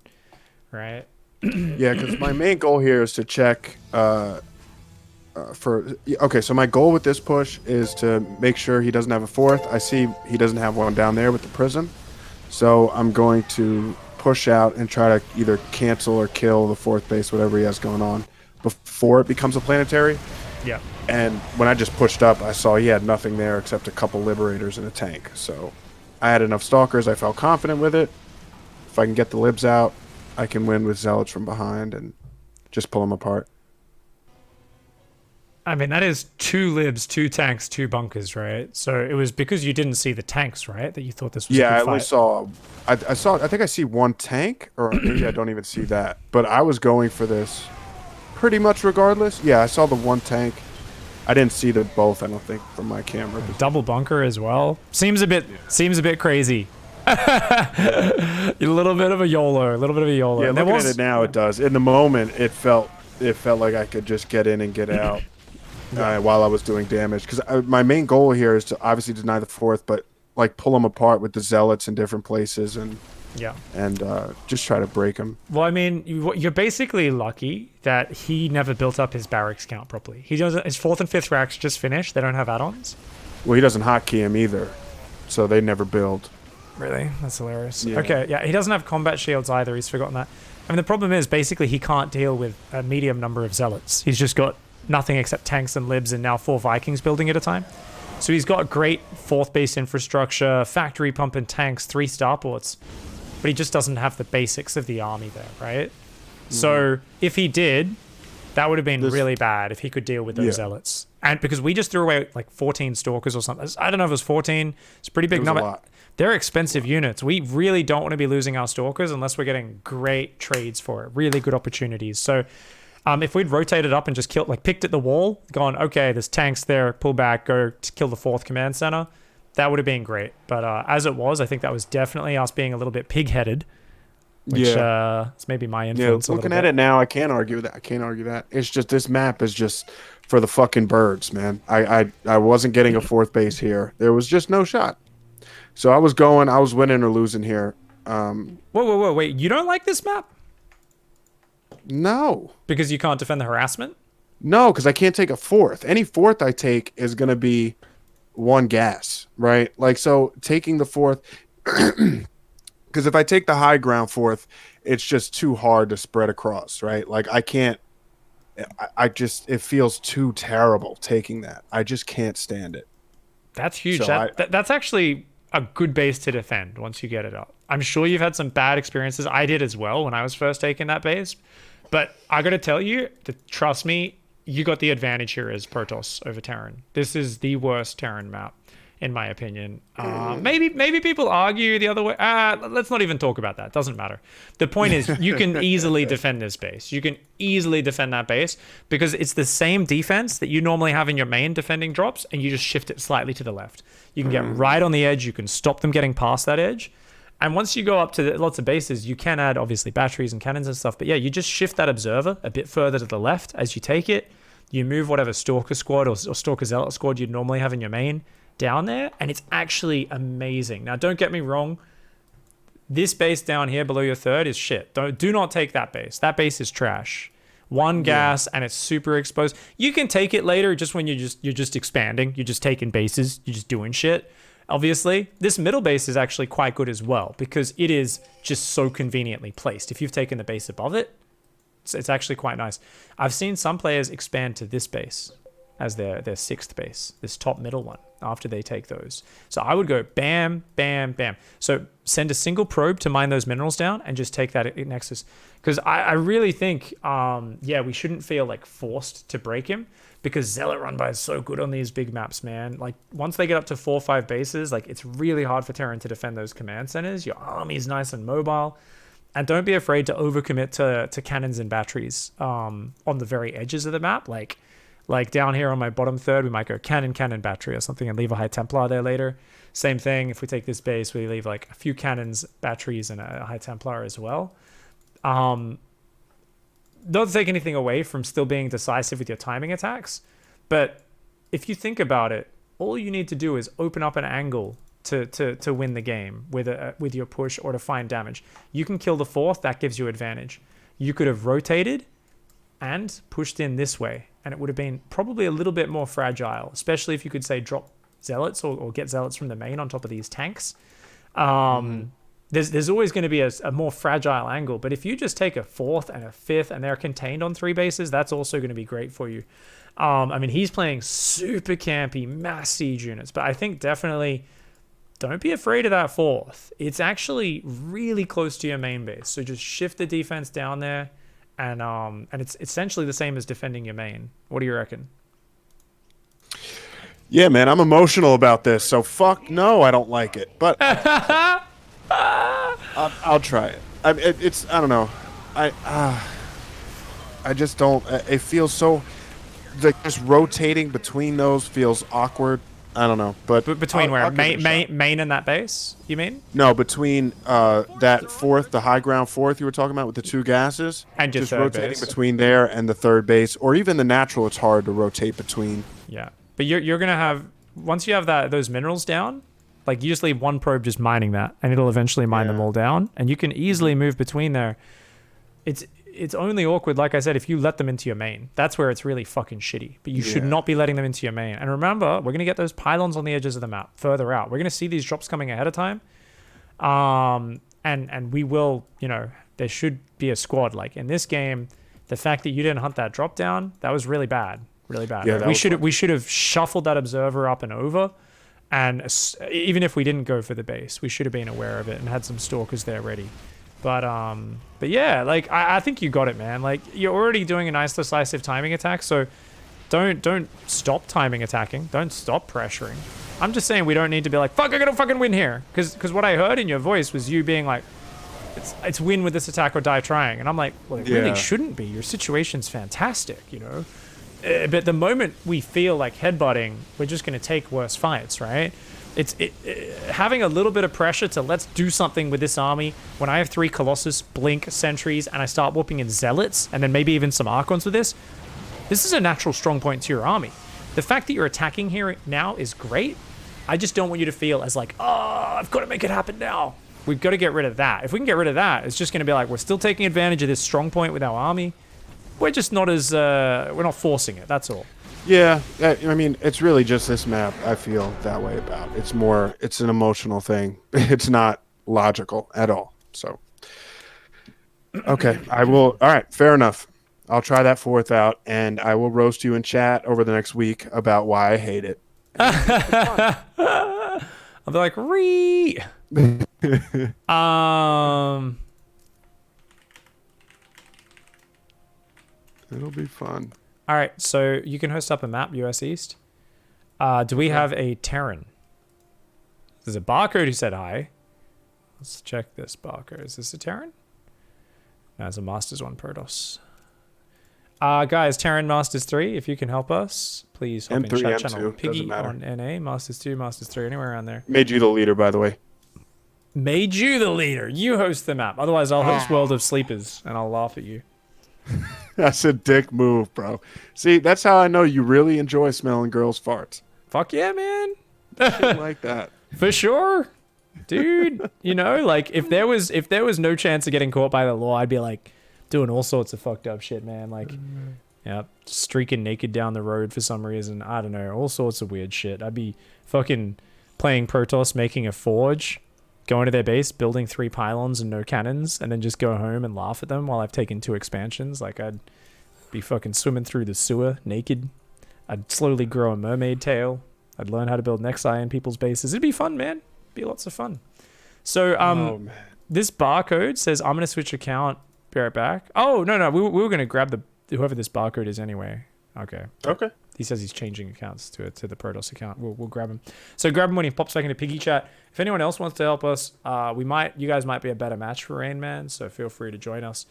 right? Yeah, because my main goal here is to check so my goal with this push is to make sure he doesn't have a fourth. I see he doesn't have one down there with the prism, so I'm going to push out and try to either cancel or kill the fourth base, whatever he has going on, before it becomes a planetary. Yeah. And when I just pushed up, I saw he had nothing there except a couple liberators and a tank. So I had enough stalkers. I felt confident with it. If I can get the libs out, I can win with zealots from behind and just pull them apart. I mean, that is 2 libs, 2 tanks, 2 bunkers, right? So it was because you didn't see the tanks, right? That you thought this was a good fight. I only saw... I think I see 1 tank, or maybe I don't even see that. But I was going for this pretty much regardless. Yeah, I saw the 1 tank. I didn't see the both, I don't think, from my camera. Double bunker as well. Seems a bit crazy. A little bit of a YOLO. Yeah, looking at it now, it does. In the moment, it felt like I could just get in and get out. While I was doing damage, because my main goal here is to obviously deny the fourth, but like pull them apart with the zealots in different places and just try to break them. Well, I mean, you're basically lucky that he never built up his barracks count properly. He doesn't. His 4th and 5th racks just finished. They don't have add-ons. Well, he doesn't hotkey him either, so they never build. Really? That's hilarious. Yeah. Okay, yeah, he doesn't have combat shields either. He's forgotten that. I mean, the problem is basically he can't deal with a medium number of zealots. He's just got nothing except tanks and libs and now 4 Vikings building at a time. So he's got great 4th base infrastructure, factory pump and tanks, 3 starports, but he just doesn't have the basics of the army there, right? So if he did, that would have been really bad if he could deal with those zealots. And because we just threw away like 14 stalkers or something. I don't know if it was 14. It's a pretty big number. A lot. They're expensive units. We really don't want to be losing our stalkers unless we're getting great trades for it, really good opportunities. So if we'd rotated up and just picked at the wall, gone, okay, there's tanks there, pull back, go to kill the 4th command center, That would have been great. But as it was, I think that was definitely us being a little bit pig-headed, which is maybe my influence a little looking at bit. it now, I can't argue that. I can't argue that. It's just this map is just for the fucking birds, man. I wasn't getting a fourth base here. There was just no shot. So I was winning or losing here. Whoa, wait. You don't like this map? No. Because you can't defend the harassment? No, because I can't take a fourth. Any fourth I take is going to be one gas, right? Like, so taking the fourth, because if I take the high ground fourth, it's just too hard to spread across, right? Like, I can't, it feels too terrible taking that. I just can't stand it. That's huge. So That's actually a good base to defend once you get it up. I'm sure you've had some bad experiences. I did as well when I was first taking that base. But I got to tell you, trust me, you got the advantage here as Protoss over Terran. This is the worst Terran map, in my opinion. Maybe people argue the other way. Let's not even talk about that. Doesn't matter. The point is, you can easily defend this base. You can easily defend that base because it's the same defense that you normally have in your main defending drops, and you just shift it slightly to the left. You can get right on the edge. You can stop them getting past that edge. And once you go up to lots of bases, you can add, obviously, batteries and cannons and stuff. But yeah, you just shift that observer a bit further to the left as you take it. You move whatever Stalker squad or Stalker Zealot squad you'd normally have in your main down there. And it's actually amazing. Now, don't get me wrong. This base down here below your third is shit. Do not take that base. That base is trash. One gas and it's super exposed. You can take it later just when you're just expanding. You're just taking bases. You're just doing shit. Obviously, this middle base is actually quite good as well because it is just so conveniently placed. If you've taken the base above it, it's actually quite nice. I've seen some players expand to this base as their sixth base, this top middle one, after they take those. So I would go bam, bam, bam. So send a single probe to mine those minerals down and just take that at Nexus. Because I really think, we shouldn't feel like forced to break him. Because Zealot run by is so good on these big maps, man. Like, once they get up to 4 or 5 bases, like, it's really hard for Terran to defend those command centers. Your army's nice and mobile. And don't be afraid to overcommit to cannons and batteries on the very edges of the map. Like down here on my bottom third, we might go cannon, battery or something and leave a High Templar there later. Same thing, if we take this base, we leave, like, a few cannons, batteries, and a High Templar as well. Don't take anything away from still being decisive with your timing attacks, but if you think about it, all you need to do is open up an angle to win the game with your push or to find damage. You can kill the fourth, that gives you advantage. You could have rotated and pushed in this way, and it would have been probably a little bit more fragile, especially if you could, say, drop Zealots or get Zealots from the main on top of these tanks. There's always going to be a more fragile angle, but if you just take a fourth and a fifth and they're contained on 3 bases, that's also going to be great for you. I mean, he's playing super campy, mass siege units, but I think definitely don't be afraid of that fourth. It's actually really close to your main base, so just shift the defense down there, and it's essentially the same as defending your main. What do you reckon? Yeah, man, I'm emotional about this, so fuck no, I don't like it, but I'll try it. I don't know. I just don't. It feels so. Like, just rotating between those feels awkward. I don't know, but between where main and that base, you mean? No, between that fourth, the high ground fourth you were talking about with the 2 gases, and just rotating between there and the third base, or even the natural. It's hard to rotate between. Yeah, but you're gonna have, once you have those minerals down, like, you just leave one probe just mining that, and it'll eventually mine them all down, and you can easily move between there. It's only awkward, like I said, if you let them into your main. That's where it's really fucking shitty. But you should not be letting them into your main. And remember, we're going to get those pylons on the edges of the map further out. We're going to see these drops coming ahead of time. And we will, there should be a squad. Like, in this game, the fact that you didn't hunt that drop down, that was really bad. Really bad. Yeah, we should have shuffled that observer up and over. And even if we didn't go for the base, we should have been aware of it and had some stalkers there ready. But yeah, like, I think you got it, man. Like, you're already doing a nice decisive timing attack, so don't stop timing attacking. Don't stop pressuring. I'm just saying we don't need to be like, fuck, I gotta fucking win here. Because what I heard in your voice was you being like, it's win with this attack or die trying. And I'm like, well, it really shouldn't be. Your situation's fantastic, But the moment we feel like headbutting, we're just going to take worse fights, right? having a little bit of pressure to let's do something with this army. When I have 3 Colossus, Blink, Sentries, and I start whooping in Zealots, and then maybe even some Archons with this is a natural strong point to your army. The fact that you're attacking here now is great. I just don't want you to feel as like, oh, I've got to make it happen now. We've got to get rid of that. If we can get rid of that, it's just going to be like, we're still taking advantage of this strong point with our army. We're just not as, we're not forcing it, that's all. Yeah, I mean, it's really just this map I feel that way about. It's an emotional thing. It's not logical at all. So, okay, all right, fair enough. I'll try that 4th out, and I will roast you in chat over the next week about why I hate it. I'll be like, It'll be fun. All right, so you can host up a map, US East. Do we have a Terran? There's a barcode who said hi. Let's check this barcode. Is this a Terran? No, it's a Masters 1 Protoss. Guys, Terran Masters 3, if you can help us, please hop M3, in chat M2, channel. Piggy doesn't matter. on NA, Masters 2, Masters 3, anywhere around there. Made you the leader, by the way. Made you the leader. You host the map. Otherwise, I'll host World of Sleepers, and I'll laugh at you. That's a dick move, bro. See, that's how I know you really enjoy smelling girls' farts. Fuck yeah, man. Shit like that. For sure. Dude, you know, like if there was no chance of getting caught by the law, I'd be like doing all sorts of fucked up shit, man. Like yeah, streaking naked down the road for some reason. I don't know, all sorts of weird shit. I'd be fucking playing Protoss, making a forge, going to their base, building 3 pylons and no cannons, and then just go home and laugh at them while I've taken 2 expansions. Like I'd be fucking swimming through the sewer naked. I'd slowly grow a mermaid tail. I'd learn how to build Nexi in people's bases. It'd be fun, man. Be lots of fun. So this barcode says I'm gonna switch account. Be right back. Oh no, we were gonna grab whoever this barcode is anyway. Okay. He says he's changing accounts to the Protoss account. We'll grab him. So grab him when he pops back into Piggy chat. If anyone else wants to help us, you guys might be a better match for Rain Man. So feel free to join us.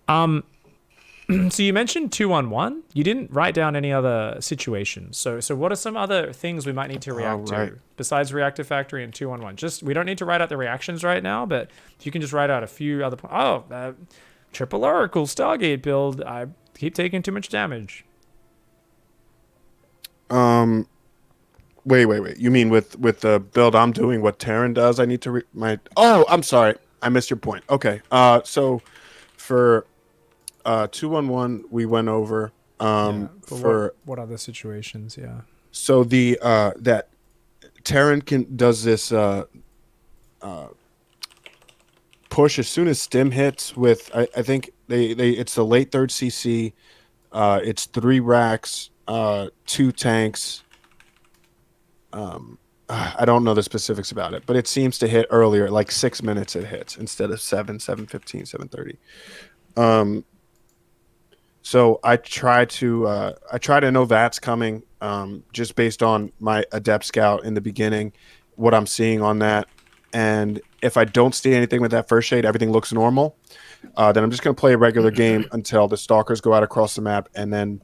So you mentioned 2-on-1. You didn't write down any other situations. So what are some other things we might need to react to besides Reactor Factory and 2-on-1? Just we don't need to write out the reactions right now, but if you can just write out a few other. Triple Oracle Stargate build. I keep taking too much damage. Wait. You mean with the build I'm doing, what Terran does? I need to I'm sorry. I missed your point. Okay. So for 2-on-1 we went over for what other situations? Yeah. So the that Terran does this push as soon as stim hits with I think they it's the late 3rd CC. It's 3 racks, 2 tanks. I don't know the specifics about it, but it seems to hit earlier, like 6 minutes it hits instead of 7:15, 7:30. So I try to know that's coming, just based on my Adept Scout in the beginning, what I'm seeing on that. And if I don't see anything with that first shade, everything looks normal, then I'm just going to play a regular game until the Stalkers go out across the map, and then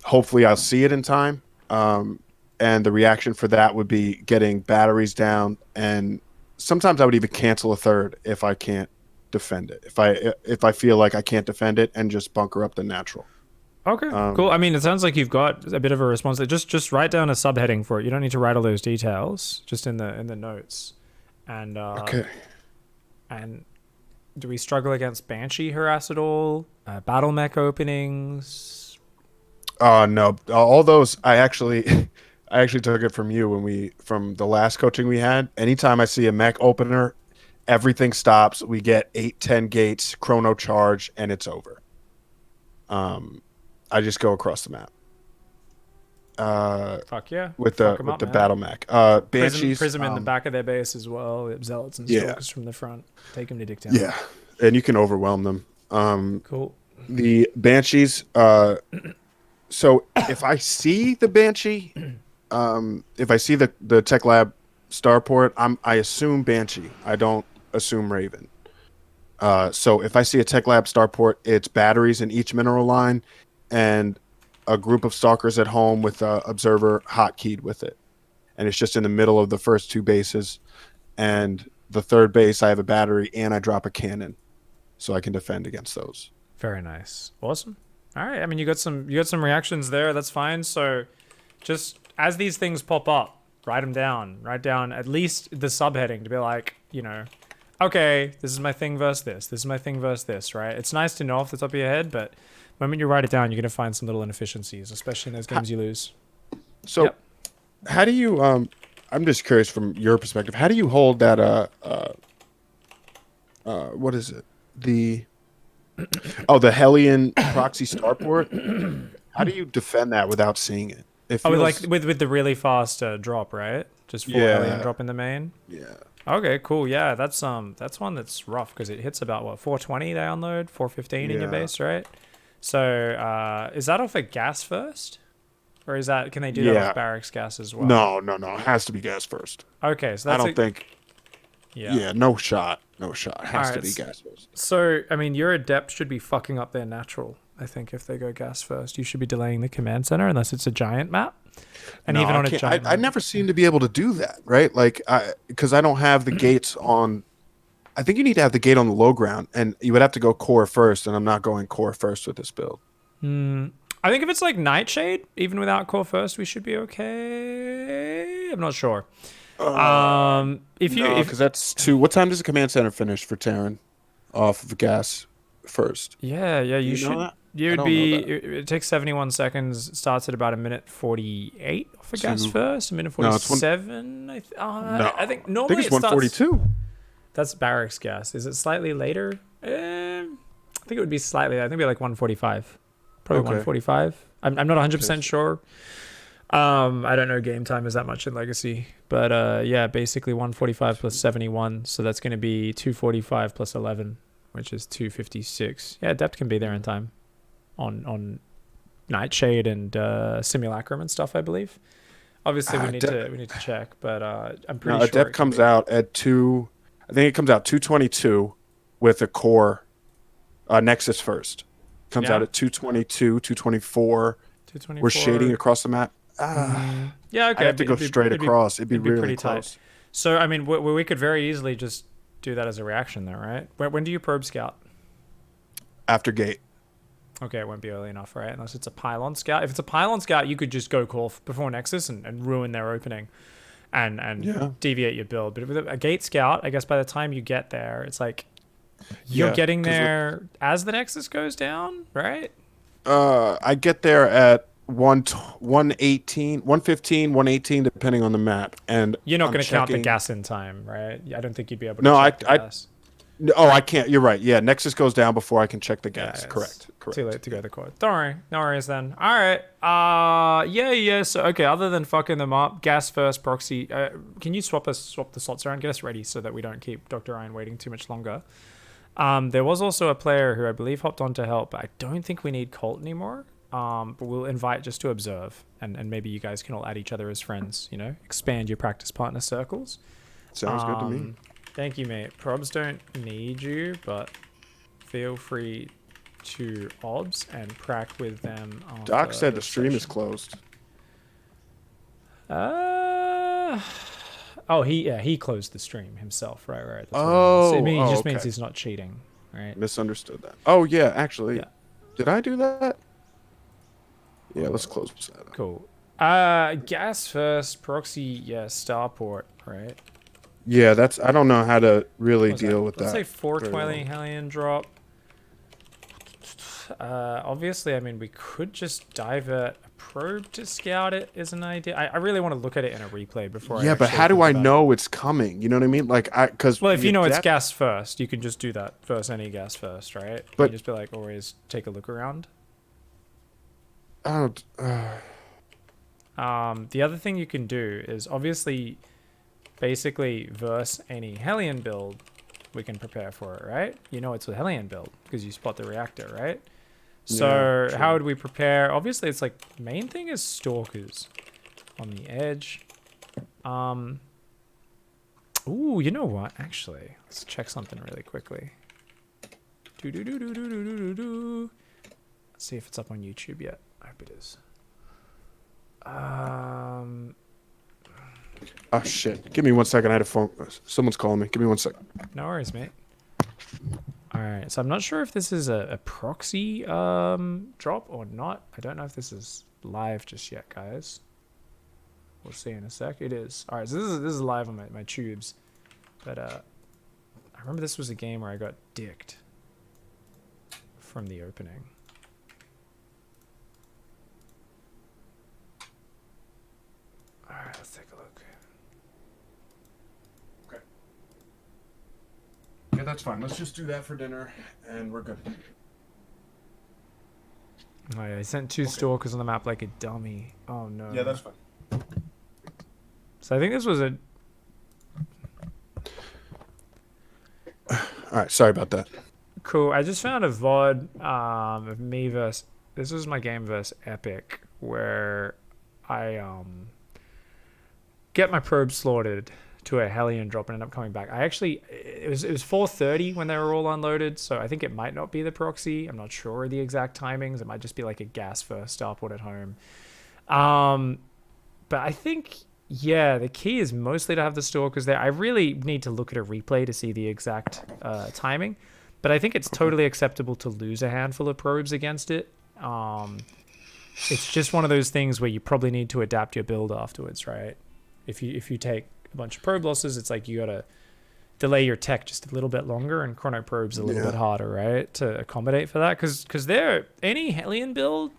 hopefully I'll see it in time. And the reaction for that would be getting batteries down, and sometimes I would even cancel a 3rd if I can't defend it. If I feel like I can't defend it, and just bunker up the natural. Okay, cool. I mean, it sounds like you've got a bit of a response there. Just write down a subheading for it. You don't need to write all those details. Just in the notes. And okay. And do we struggle against Banshee harass at all? Battle mech openings? No. All those I actually took it from you from the last coaching we had. Anytime I see a mech opener, everything stops. We get 8-10 gates, chrono charge, and it's over. I just go across the map. Fuck yeah. With the battle mech. Banshees. Prism in the back of their base as well. Zealots and Stalkers from the front. Take them to Dicktown. Yeah. And you can overwhelm them. Cool. The Banshees, so if I see the Banshee, if I see the Tech Lab starport, I assume Banshee. I don't assume Raven. So if I see a Tech Lab starport, it's batteries in each mineral line, and a group of Stalkers at home with a observer hotkeyed with it. and it's just in the middle of the first two bases. And the third base, I have a battery and I drop a cannon, so I can defend against those. Very nice. Awesome. All right. I mean, you got some reactions there. That's fine. So, just as these things pop up, write them down. Write down at least the subheading to be like, okay, this is my thing versus this. This is my thing versus this. Right? It's nice to know off the top of your head, but the moment you write it down, you're gonna find some little inefficiencies, especially in those games you lose. So, Yep. how do you? I'm just curious from your perspective. How do you hold that? What is it? The Hellion proxy starport. How do you defend that without seeing it? It Oh, feels, with the really fast drop, right? Just full alien drop in the main. yeah. Okay, cool. Yeah, that's one that's rough because it hits about what 420 they unload, 415 in your base, right? So is that off a gas first, or can they do that off barracks gas as well? No. It has to be gas first. Okay, so that's I don't think. Yeah. Yeah, no shot. No shot. It has to be gas first. So I mean, your adept should be fucking up their natural. I think if they go gas first, you should be delaying the command center unless it's a giant map. And No, even on a can't- giant I never seem to be able to do that, right? Like, because I don't have the gates on. I think you need to have the gate on the low ground, and you would have to go core first, and I'm not going core first with this build. I think if it's like Nightshade, even without core first, we should be okay. I'm not sure. Because that's two. What time does the command center finish for Terran? Off of gas first. Yeah, you should. know that? You I would don't be. know that. It takes 71 seconds. Starts at about a minute 48 off a gas Two. a minute No, it's 47. No, I think I normally think it's it starts. 142. That's barracks gas. Is it slightly later? I think it would be slightly. I think it'd be like 145. Probably Okay. 145. I'm not 100% sure. I don't know game timers that much in Legacy, but yeah, basically 145 plus 71, so that's going to be 245 plus 11, which is 256. Yeah, Adept can be there in time on Nightshade and Simulacrum and stuff, I believe. Obviously, we need to check, but I'm pretty sure Adept comes out at 2. I think it comes out 222 with a core Nexus first. Comes out at 222, 224. 224. We're shading across the map. Yeah, okay. I have to go straight across. It'd be really pretty close. tight. So, I mean, we could very easily just do that as a reaction, though, right? When do you probe scout? After gate. Okay, it won't be early enough, right? Unless it's a pylon scout. If it's a pylon scout, you could just go call before Nexus and ruin their opening and deviate your build. But with a gate scout, I guess by the time you get there, it's like you're getting there as the Nexus goes down, right? I get there at 118, 115, 118, depending on the map. And you're not going to count the gas in time, right? I don't think you'd be able to check the gas. I can't. You're right. Yeah, Nexus goes down before I can check the gas. Correct. Too late to go to the core. Don't worry. No worries then. All right. Yeah. So, okay, other than fucking them up, gas first, proxy. Can you swap the slots around? Get us ready so that we don't keep Dr. Ryan waiting too much longer. There was also a player who I believe hopped on to help. I don't think we need Colt anymore. But we'll invite just to observe, and maybe you guys can all add each other as friends, expand your practice partner circles. Sounds good to me. Thank you, mate. Probs don't need you, but feel free to obs and prac with them. Doc said the stream is closed. He closed the stream himself, right? That's Oh, it just okay. means he's not cheating, right? Misunderstood that. Oh yeah, actually, did I do that? Yeah, let's close that. Cool. Gas first, proxy, starport, right? Yeah, I don't know how to really deal with that. Let's say 420 Hellion drop. Obviously, I mean, we could just divert a probe to scout it is an idea. I really want to look at it in a replay before. Yeah, but how do I know it's coming? You know what I mean? Like, well, if you know it's gas first, you can just do that first. Any gas first, right? But you just be like, always take a look around. I don't. The other thing you can do is obviously, basically, verse any Hellion build, we can prepare for it, right? You know it's a Hellion build because you spot the reactor, right? So how would we prepare? Obviously, it's like main thing is stalkers on the edge. Ooh, you know what? Actually, let's check something really quickly. Let's see if it's up on YouTube yet. I hope it is. Oh shit! Give me 1 second. I had a phone. Someone's calling me. Give me 1 second. No worries, mate. All right, so I'm not sure if this is a proxy drop or not. I don't know if this is live just yet, guys. We'll see in a sec. It is. All right, so this is live on my tubes. But I remember this was a game where I got dicked from the opening. All right, let's take a look. Okay. Yeah, that's fine. Let's just do that for dinner, and we're good. Oh yeah, I sent two stalkers on the map like a dummy. Oh no. Yeah, that's fine. So I think this was a... All right, sorry about that. Cool. I just found a VOD of me versus... This was my game versus Epic, where I get my probe slaughtered to a Hellion drop and end up coming back. I actually... It was 4:30 when they were all unloaded, so I think it might not be the proxy. I'm not sure the exact timings. It might just be like a gas first starport at home. But I think... Yeah, the key is mostly to have the stalkers there. I really need to look at a replay to see the exact timing, but I think it's totally acceptable to lose a handful of probes against it. It's just one of those things where you probably need to adapt your build afterwards, right? If you take a bunch of probe losses, it's like you gotta delay your tech just a little bit longer, and chrono probes a little bit harder, right, to accommodate for that. Because they're any Hellion build,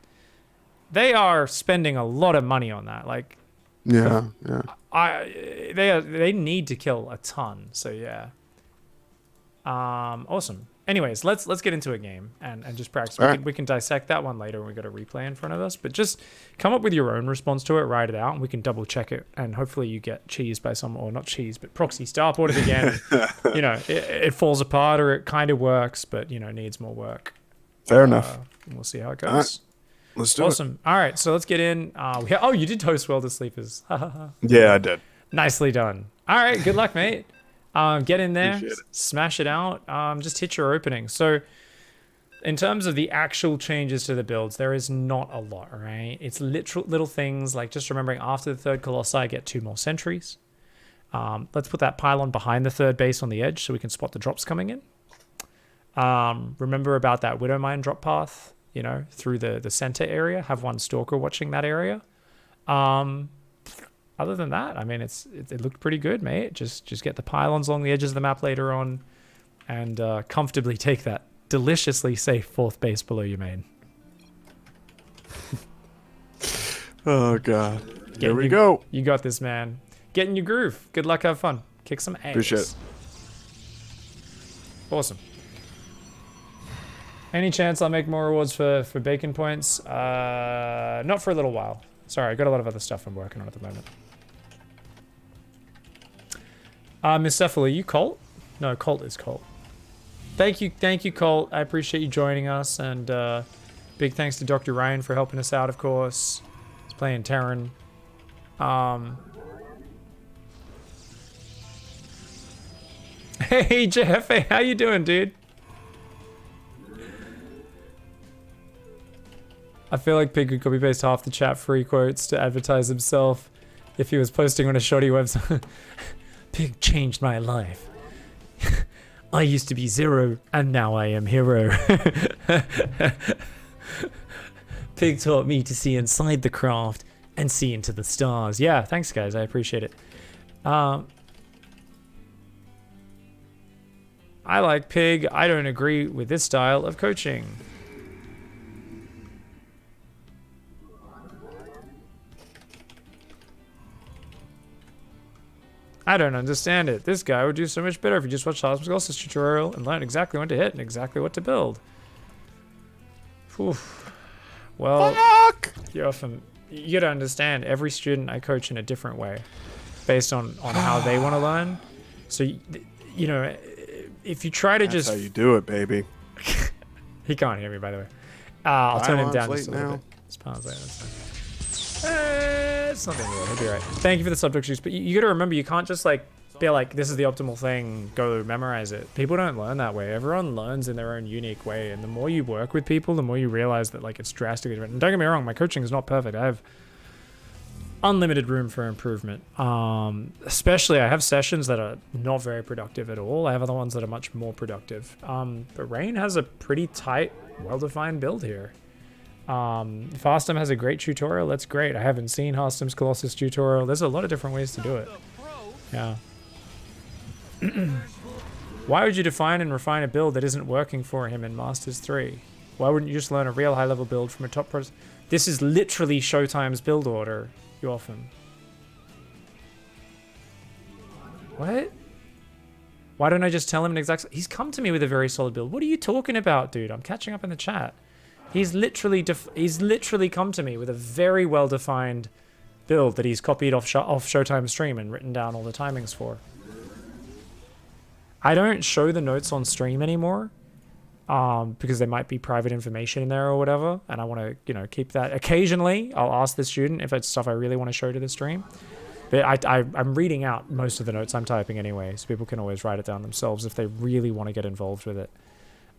they are spending a lot of money on that, like. Yeah. They need to kill a ton. So yeah. Awesome. Anyways, let's get into a game and just practice. We can dissect that one later when we got a replay in front of us. But just come up with your own response to it, write it out, and we can double check it. And hopefully you get cheesed by some, or not cheese, but proxy starported again. It falls apart, or it kind of works, but needs more work. Fair enough. And we'll see how it goes. Let's do it. Awesome. All right, so let's get in. You did toast well to sleepers. Yeah, I did. Nicely done. All right, good luck, mate. Get in there, smash it out. Just hit your opening. So, in terms of the actual changes to the builds, there is not a lot, right? It's literal little things like just remembering after the third Colossi, get 2 more sentries. Let's put that pylon behind the third base on the edge so we can spot the drops coming in. Remember about that Widow Mine drop path. Through the center area, have 1 stalker watching that area. Other than that, I mean, it looked pretty good, mate. Just get the pylons along the edges of the map later on, and comfortably take that deliciously safe 4th base below your main. Oh god, here we go. You got this, man. Get in your groove. Good luck, have fun. Kick some ass. Appreciate it. Awesome. Any chance I'll make more rewards for bacon points? Not for a little while. Sorry, I got a lot of other stuff I'm working on at the moment. Miss Cephal, are you Colt? No, Colt is Colt. Thank you, Colt. I appreciate you joining us, and big thanks to Dr. Ryan for helping us out, of course. He's playing Terran. Hey, Jeff, hey, how you doing, dude? I feel like Pig could copy-paste half the chat-free quotes to advertise himself if he was posting on a shoddy website. Pig changed my life. I used to be 0, and now I am hero. Pig taught me to see inside the craft and see into the stars. Yeah, thanks, guys. I appreciate it. I like Pig. I don't agree with this style of coaching. I don't understand it. This guy would do so much better if you just watched Collosus tutorial and learned exactly when to hit and exactly what to build. Whew. Well, you gotta understand, every student I coach in a different way based on how they want to learn. So, if you try to That's how you do it, baby. He can't hear me, by the way. I'll turn him down just a little now. bit. It's past late, that's fine. It's nothing real. He'll be right. Thank you for the subject juice. But you got to remember, you can't just be like, this is the optimal thing, go memorize it. People don't learn that way. Everyone learns in their own unique way. And the more you work with people, the more you realize that it's drastically different. And don't get me wrong, my coaching is not perfect. I have unlimited room for improvement. Especially I have sessions that are not very productive at all. I have other ones that are much more productive. But Rain has a pretty tight, well-defined build here. Farstum has a great tutorial. That's great. I haven't seen Farstum's Collosus tutorial. There's a lot of different ways to do it. Yeah. Why would you define and refine a build that isn't working for him in Masters 3? Why wouldn't you just learn a real high-level build from a top pro? This is literally Showtime's build order, you often. What? Why don't I just tell him an exact... He's come to me with a very solid build. What are you talking about, dude? I'm catching up in the chat. He's literally come to me with a very well-defined build that he's copied off Showtime's stream and written down all the timings for. I don't show the notes on stream anymore because there might be private information in there or whatever, and I want to, you know, keep that. Occasionally, I'll ask the student if it's stuff I really want to show to the stream. But I'm reading out most of the notes I'm typing anyway, so people can always write it down themselves if they really want to get involved with it.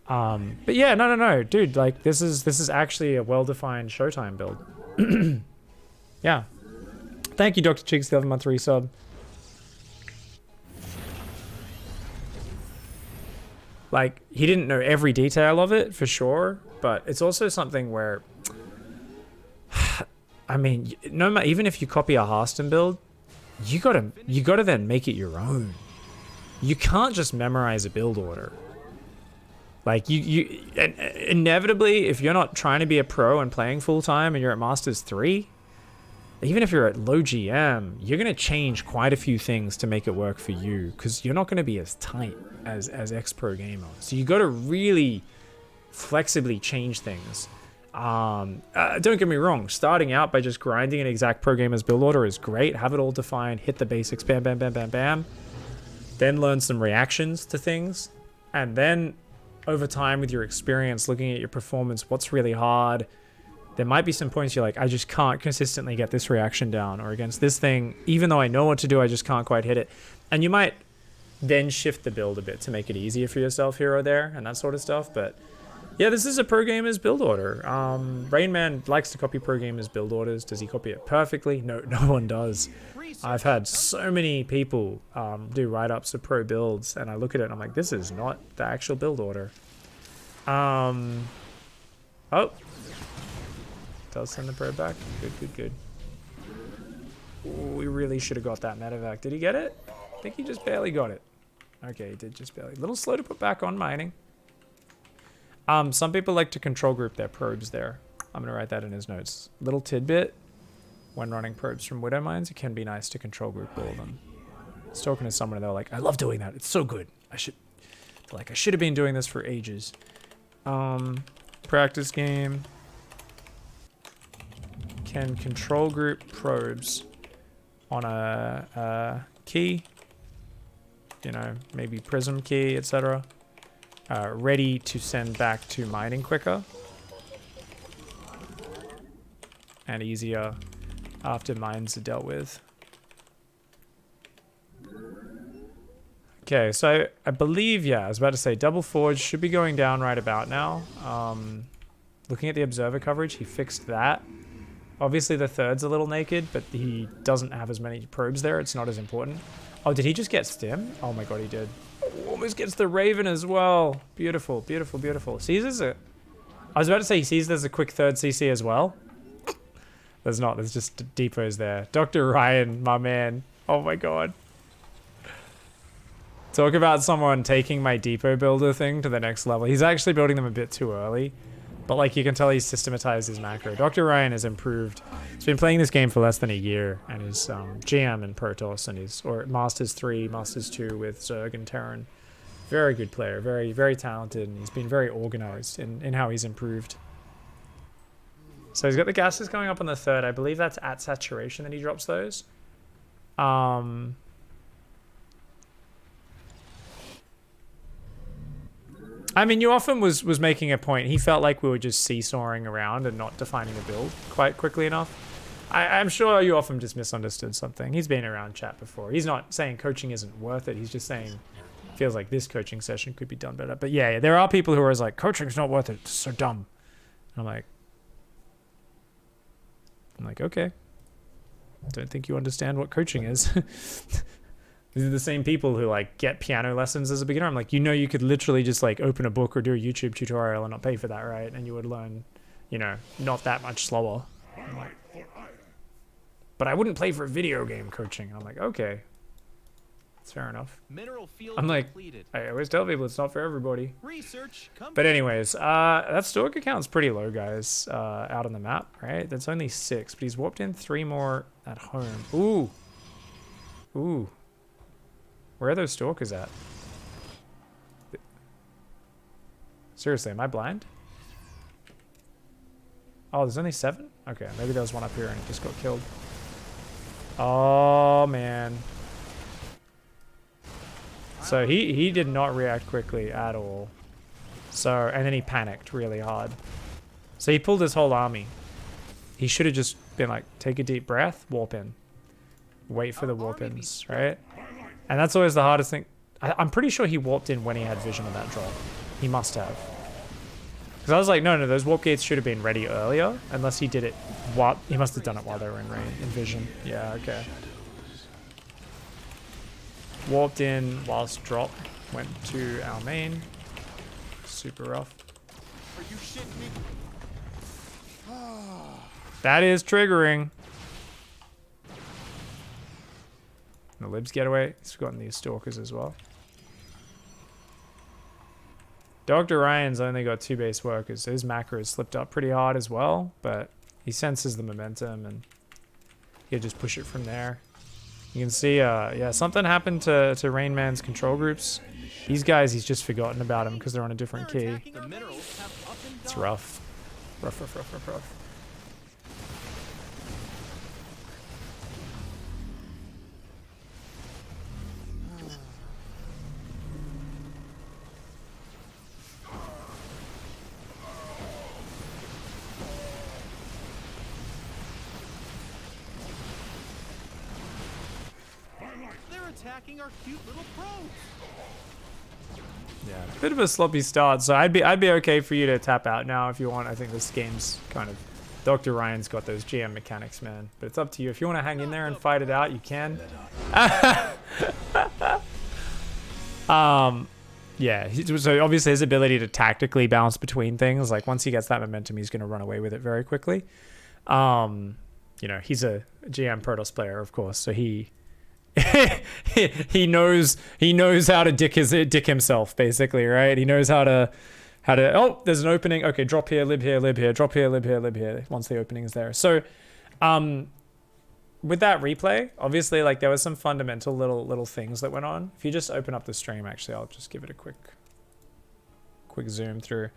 But yeah, no, dude, like this is actually a well-defined Showtime build. Yeah. Thank you, Dr. Cheeks, the 11-month resub. Like, he didn't know every detail of it, for sure, but it's also something where, I mean, even if you copy a Harston build, you gotta then make it your own. You can't just memorize a build order. Like, you inevitably, if you're not trying to be a pro and playing full-time and you're at Masters 3, even if you're at low GM, you're going to change quite a few things to make it work for you because you're not going to be as tight as ex-pro gamer. So you got to really flexibly change things. Don't get me wrong, starting out by just grinding an exact pro gamer's build order is great. Have it all defined, hit the basics, bam, bam, bam, bam, bam. Then learn some reactions to things. And then over time with your experience, looking at your performance, what's really hard. There might be some points you're like, I just can't consistently get this reaction down, or against this thing, even though I know what to do, I just can't quite hit it. And you might then shift the build a bit to make it easier for yourself here or there and that sort of stuff. But yeah, this is a pro gamer's build order. Rainman likes to copy pro gamers' build orders. Does he copy it perfectly? No one does. I've had so many people do write-ups of pro builds, and I look at it and I'm like, this is not the actual build order. Oh. Does send the probe back. Good. Ooh, we really should have got that medevac. Did he get it? I think he just barely got it. Okay, he did just barely. A little slow to put back on mining. Some people like to control group their probes there. I'm going to write that in his notes. Little tidbit. When running probes from Widow Mines, it can be nice to control group all of them. I was talking to someone and they're like, I love doing that. It's so good. I should have been doing this for ages. Practice game. Can control group probes on a key, you know, maybe prism key, etc. Ready to send back to mining quicker and easier after mines are dealt with. Okay, so I believe, yeah, I was about to say double forge should be going down right about now. Looking at the observer coverage, he fixed that. Obviously the third's a little naked, but he doesn't have as many probes there. It's not as important. Oh, did he just get stim? Oh my god, he did. Almost gets the Raven as well. Beautiful, beautiful, beautiful. Seizes it. I was about to say he sees there's a quick third CC as well. There's not. There's just depots there. Dr. Ryan, my man. Oh my god. Talk about someone taking my depot builder thing to the next level. He's actually building them a bit too early. But like you can tell he's systematized his macro. Dr. Ryan has improved. He's been playing this game for less than a year and is GM in Protoss and he's or Masters 3, Masters 2 with Zerg and Terran. Very good player, very, very talented, and he's been very organized in how he's improved. So he's got the gases going up on the third. I believe that's at saturation that he drops those. I mean, you often was making a point. He felt like we were just seesawing around and not defining a build quite quickly enough. I'm sure you often just misunderstood something. He's been around chat before. He's not saying coaching isn't worth it. He's just saying feels like this coaching session could be done better. But yeah, there are people who are like, coaching's not worth it. It's so dumb. And I'm like, okay. don't think you understand what coaching is. These are the same people who like get piano lessons as a beginner. I'm like, you know, you could literally just like open a book or do a YouTube tutorial and not pay for that, right? And you would learn, you know, not that much slower. I'm like, but I wouldn't play for video game coaching. I'm like, okay, that's fair enough. I'm like, I always tell people it's not for everybody. But anyways, that Stalker count's pretty low, guys, out on the map, right? That's only 6, but he's warped in 3 more at home. Ooh. Ooh. Where are those Stalkers at? Seriously, am I blind? Oh, there's only 7? Okay, maybe there was one up here and it just got killed. Oh, man. So he did not react quickly at all. So, and then he panicked really hard. So he pulled his whole army. He should have just been like, take a deep breath, warp in. Wait for the warp-ins, right? And that's always the hardest thing. I'm pretty sure he warped in when he had vision of that drop. He must have. Because I was like, no, those warp gates should have been ready earlier. Unless he did it while... He must have done it while they were in vision. Yeah, okay. Warped in whilst drop went to our main. Super rough. Are you shitting me? That is triggering. The Libs getaway. He's forgotten these Stalkers as well. Dr. Ryan's only got 2 base workers, so his macro has slipped up pretty hard as well, but he senses the momentum and he'll just push it from there. You can see, yeah, something happened to Rain Man's control groups. These guys, he's just forgotten about them because they're on a different key. It's rough. Rough. Attacking our cute little pros. Yeah, bit of a sloppy start, so I'd be okay for you to tap out now if you want. I think this game's kind of... Dr. Ryan's got those GM mechanics, man. But it's up to you. If you want to hang in there and fight it out, you can. Yeah, so obviously his ability to tactically bounce between things, like once he gets that momentum, he's going to run away with it very quickly. You know, he's a GM Protoss player, of course, so he knows how to dick himself, basically, right? He knows how to oh, there's an opening. Okay, drop here, lib here, drop here, lib here, once the opening is there. So with that replay, obviously, like, there was some fundamental little things that went on. If you just open up the stream, actually, I'll just give it a quick zoom through.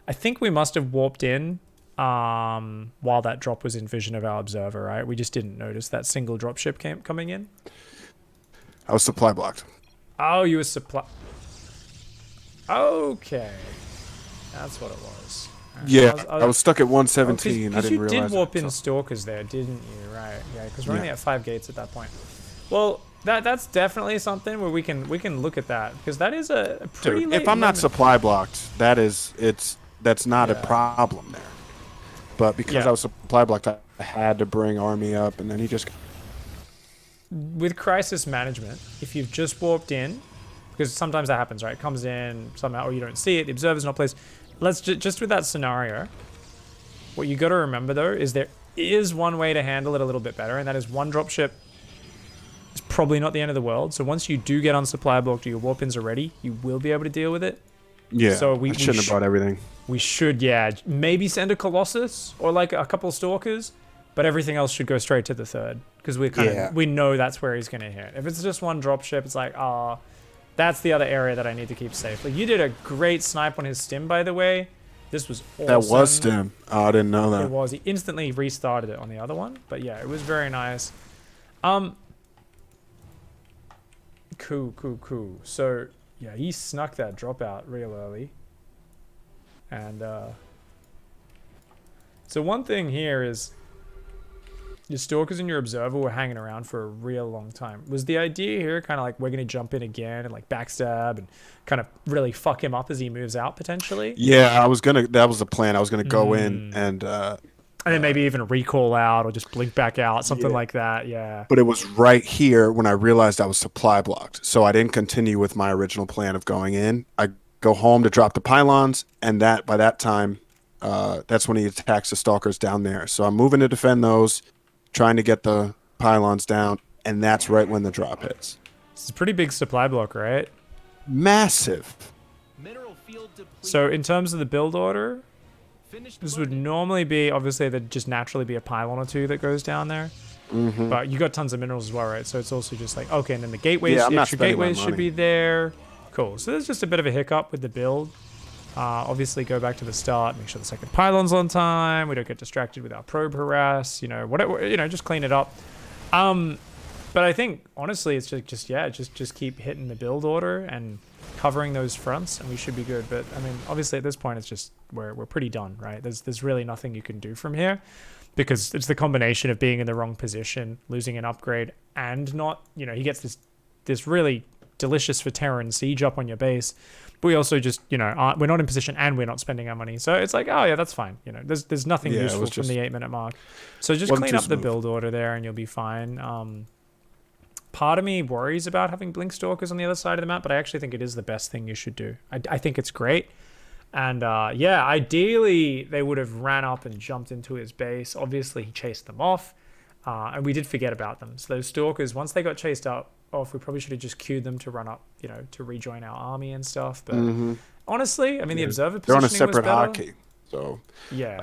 I think we must have warped in while that drop was in vision of our observer, right? We just didn't notice that single dropship coming in. I was supply blocked. Oh, you were supply... Okay. That's what it was. Right. Yeah, I was stuck at 117. I didn't realize. You did warp in Stalkers there, didn't you? Right. Yeah, because we're only at 5 gates at that point. Well, that's definitely something where we can look at that, because that is a pretty late if I'm not supply blocked, that's not a Yeah. problem there. But because I was supply blocked, I had to bring army up, and then he just... With crisis management, if you've just warped in, because sometimes that happens, right? It comes in somehow, or you don't see it, the observer's not placed. Let's just with that scenario, what you got to remember though is there is one way to handle it a little bit better, and that is one dropship. It's probably not the end of the world. So once you do get on supply blocked or your warp-ins are ready, you will be able to deal with it. Yeah, so we shouldn't have brought everything. We should, yeah, maybe send a Colossus or like a couple Stalkers, but everything else should go straight to the 3rd, because we know that's where he's going to hit. If it's just one dropship, it's like, that's the other area that I need to keep safe. Like, you did a great snipe on his stim, by the way. This was awesome. That was stim. Oh, I didn't know that. It was. He instantly restarted it on the other one, but yeah, it was very nice. Cool. So yeah, he snuck that drop out real early. And so one thing here is your Stalkers and your Observer were hanging around for a real long time. Was the idea here kind of like, we're going to jump in again and like backstab and kind of really fuck him up as he moves out potentially? Yeah, that was the plan. I was gonna go in and And then maybe even recall out or just blink back out, something Yeah. like that. Yeah. But it was right here when I realized I was supply blocked. So I didn't continue with my original plan of going in. I go home to drop the pylons, and that by that time, that's when he attacks the stalkers down there. So I'm moving to defend those, trying to get the pylons down, and that's right when the drop hits. It's a pretty big supply block, right? Massive. Mineral field depleted. So in terms of the build order, Finished this would loading. normally be, obviously, there'd just naturally be a pylon or two that goes down there. But you got tons of minerals as well, right? So it's also just like, okay, and then the gateways, Yeah, I'm the not extra spending my gateways should money. be there. Cool. So there's just a bit of a hiccup with the build. Obviously, go back to the start, make sure the second pylon's on time. We don't get distracted with our probe harass. Whatever. Just clean it up. But I think honestly, it's just keep hitting the build order and covering those fronts, and we should be good. But I mean, obviously at this point, it's just we're pretty done, right? There's really nothing you can do from here, because it's the combination of being in the wrong position, losing an upgrade, and not, he gets this really delicious for Terran siege up on your base. But we also just, we're not in position and we're not spending our money. So it's like, oh yeah, that's fine. There's nothing Yeah, it useful was from just- the 8-minute mark. So just wasn't clean too up the smooth. build order there and you'll be fine. Part of me worries about having blink stalkers on the other side of the map, but I actually think it is the best thing you should do. I think it's great. And ideally they would have ran up and jumped into his base. Obviously he chased them off, and we did forget about them. So those stalkers, once they got chased off, we probably should have just queued them to run up, to rejoin our army and stuff. But honestly, I mean, the observer They're on positioning a separate was better. hotkey, so Yeah,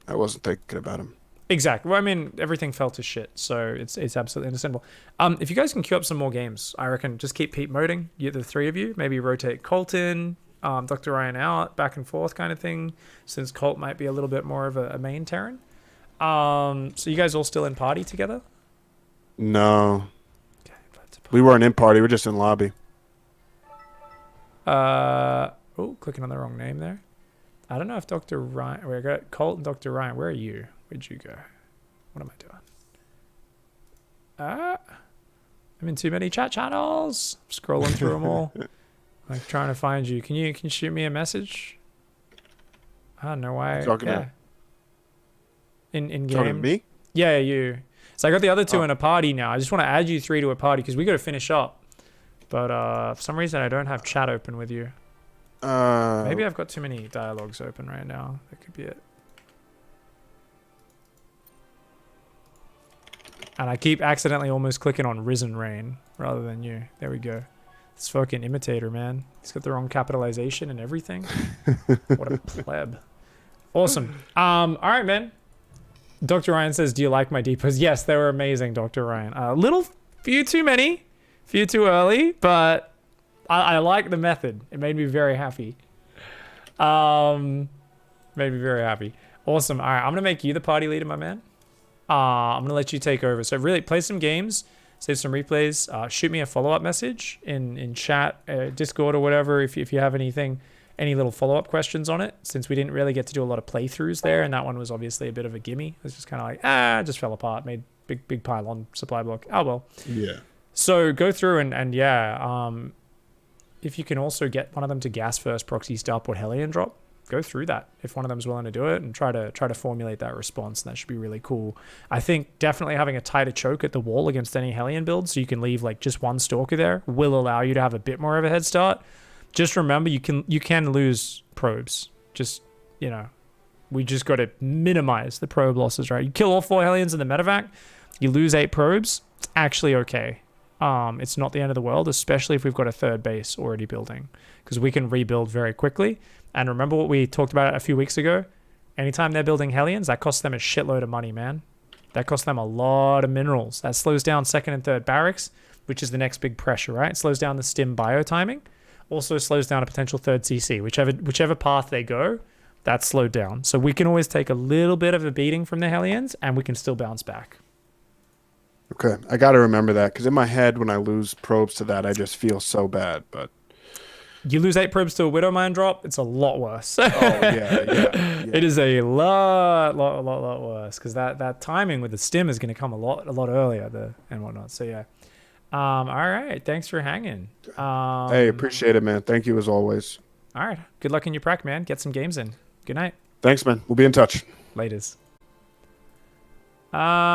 I wasn't thinking about him. exactly. Well, I mean, everything fell to shit, so it's absolutely understandable. If you guys can queue up some more games, I reckon just keep Pete moding. The three of you, maybe rotate Colton, Dr. Ryan out, back and forth kind of thing, since Colt might be a little bit more of a main Terran. So you guys all still in party together? No, Okay, glad to we weren't in party. We're just in lobby. clicking on the wrong name there. I don't know if Dr. Ryan. We got Colt and Dr. Ryan. Where are you? Where'd you go? What am I doing? I'm in too many chat channels. Scrolling through them all. I'm trying to find you. Can you shoot me a message? I don't know why. Talking to- In Talking to game. me? Yeah, you. So I got the other two in a party now. I just want to add you three to a party because we got to finish up. But for some reason, I don't have chat open with you. Maybe I've got too many dialogues open right now. That could be it. And I keep accidentally almost clicking on Risen Rain rather than you. There we go. This fucking imitator, man. He's got the wrong capitalization and everything. What a pleb. Awesome. All right, man. Dr. Ryan says, do you like my depots? Yes, they were amazing, Dr. Ryan. A few too many, few too early, but I like the method. It made me very happy. Made me very happy. Awesome. All right, I'm going to make you the party leader, my man. I'm going to let you take over. So really, play some games, save some replays, shoot me a follow-up message in chat, Discord or whatever if you have anything, any little follow-up questions on it, since we didn't really get to do a lot of playthroughs there, and that one was obviously a bit of a gimme. It was just kind of like, just fell apart, made big pylon supply block. Oh, well. Yeah. So go through and if you can also get one of them to gas first proxy starport Hellion drop, go through that if one of them's willing to do it and try to formulate that response. And that should be really cool. I think definitely having a tighter choke at the wall against any Hellion build, so you can leave like just one stalker there, will allow you to have a bit more of a head start. Just remember, you can lose probes. Just, we just got to minimize the probe losses, right? You kill all 4 Hellions in the medevac, you lose 8 probes. It's actually okay. It's not the end of the world, especially if we've got a third base already building, because we can rebuild very quickly. And remember what we talked about a few weeks ago? Anytime they're building Hellions, that costs them a shitload of money, man. That costs them a lot of minerals. That slows down second and third barracks, which is the next big pressure, right? It slows down the stim bio timing. Also slows down a potential third CC. Whichever path they go, that's slowed down. So we can always take a little bit of a beating from the Hellions, and we can still bounce back. Okay, I got to remember that, because in my head, when I lose probes to that, I just feel so bad. But You lose 8 probes to a Widow Mine drop, it's a lot worse. yeah. It is a lot worse, because that timing with the stim is going to come a lot earlier and whatnot. So yeah. All right, thanks for hanging. Hey, appreciate it, man. Thank you as always. All right, good luck in your prac, man. Get some games in. Good night. Thanks, man. We'll be in touch. Laters. Uh,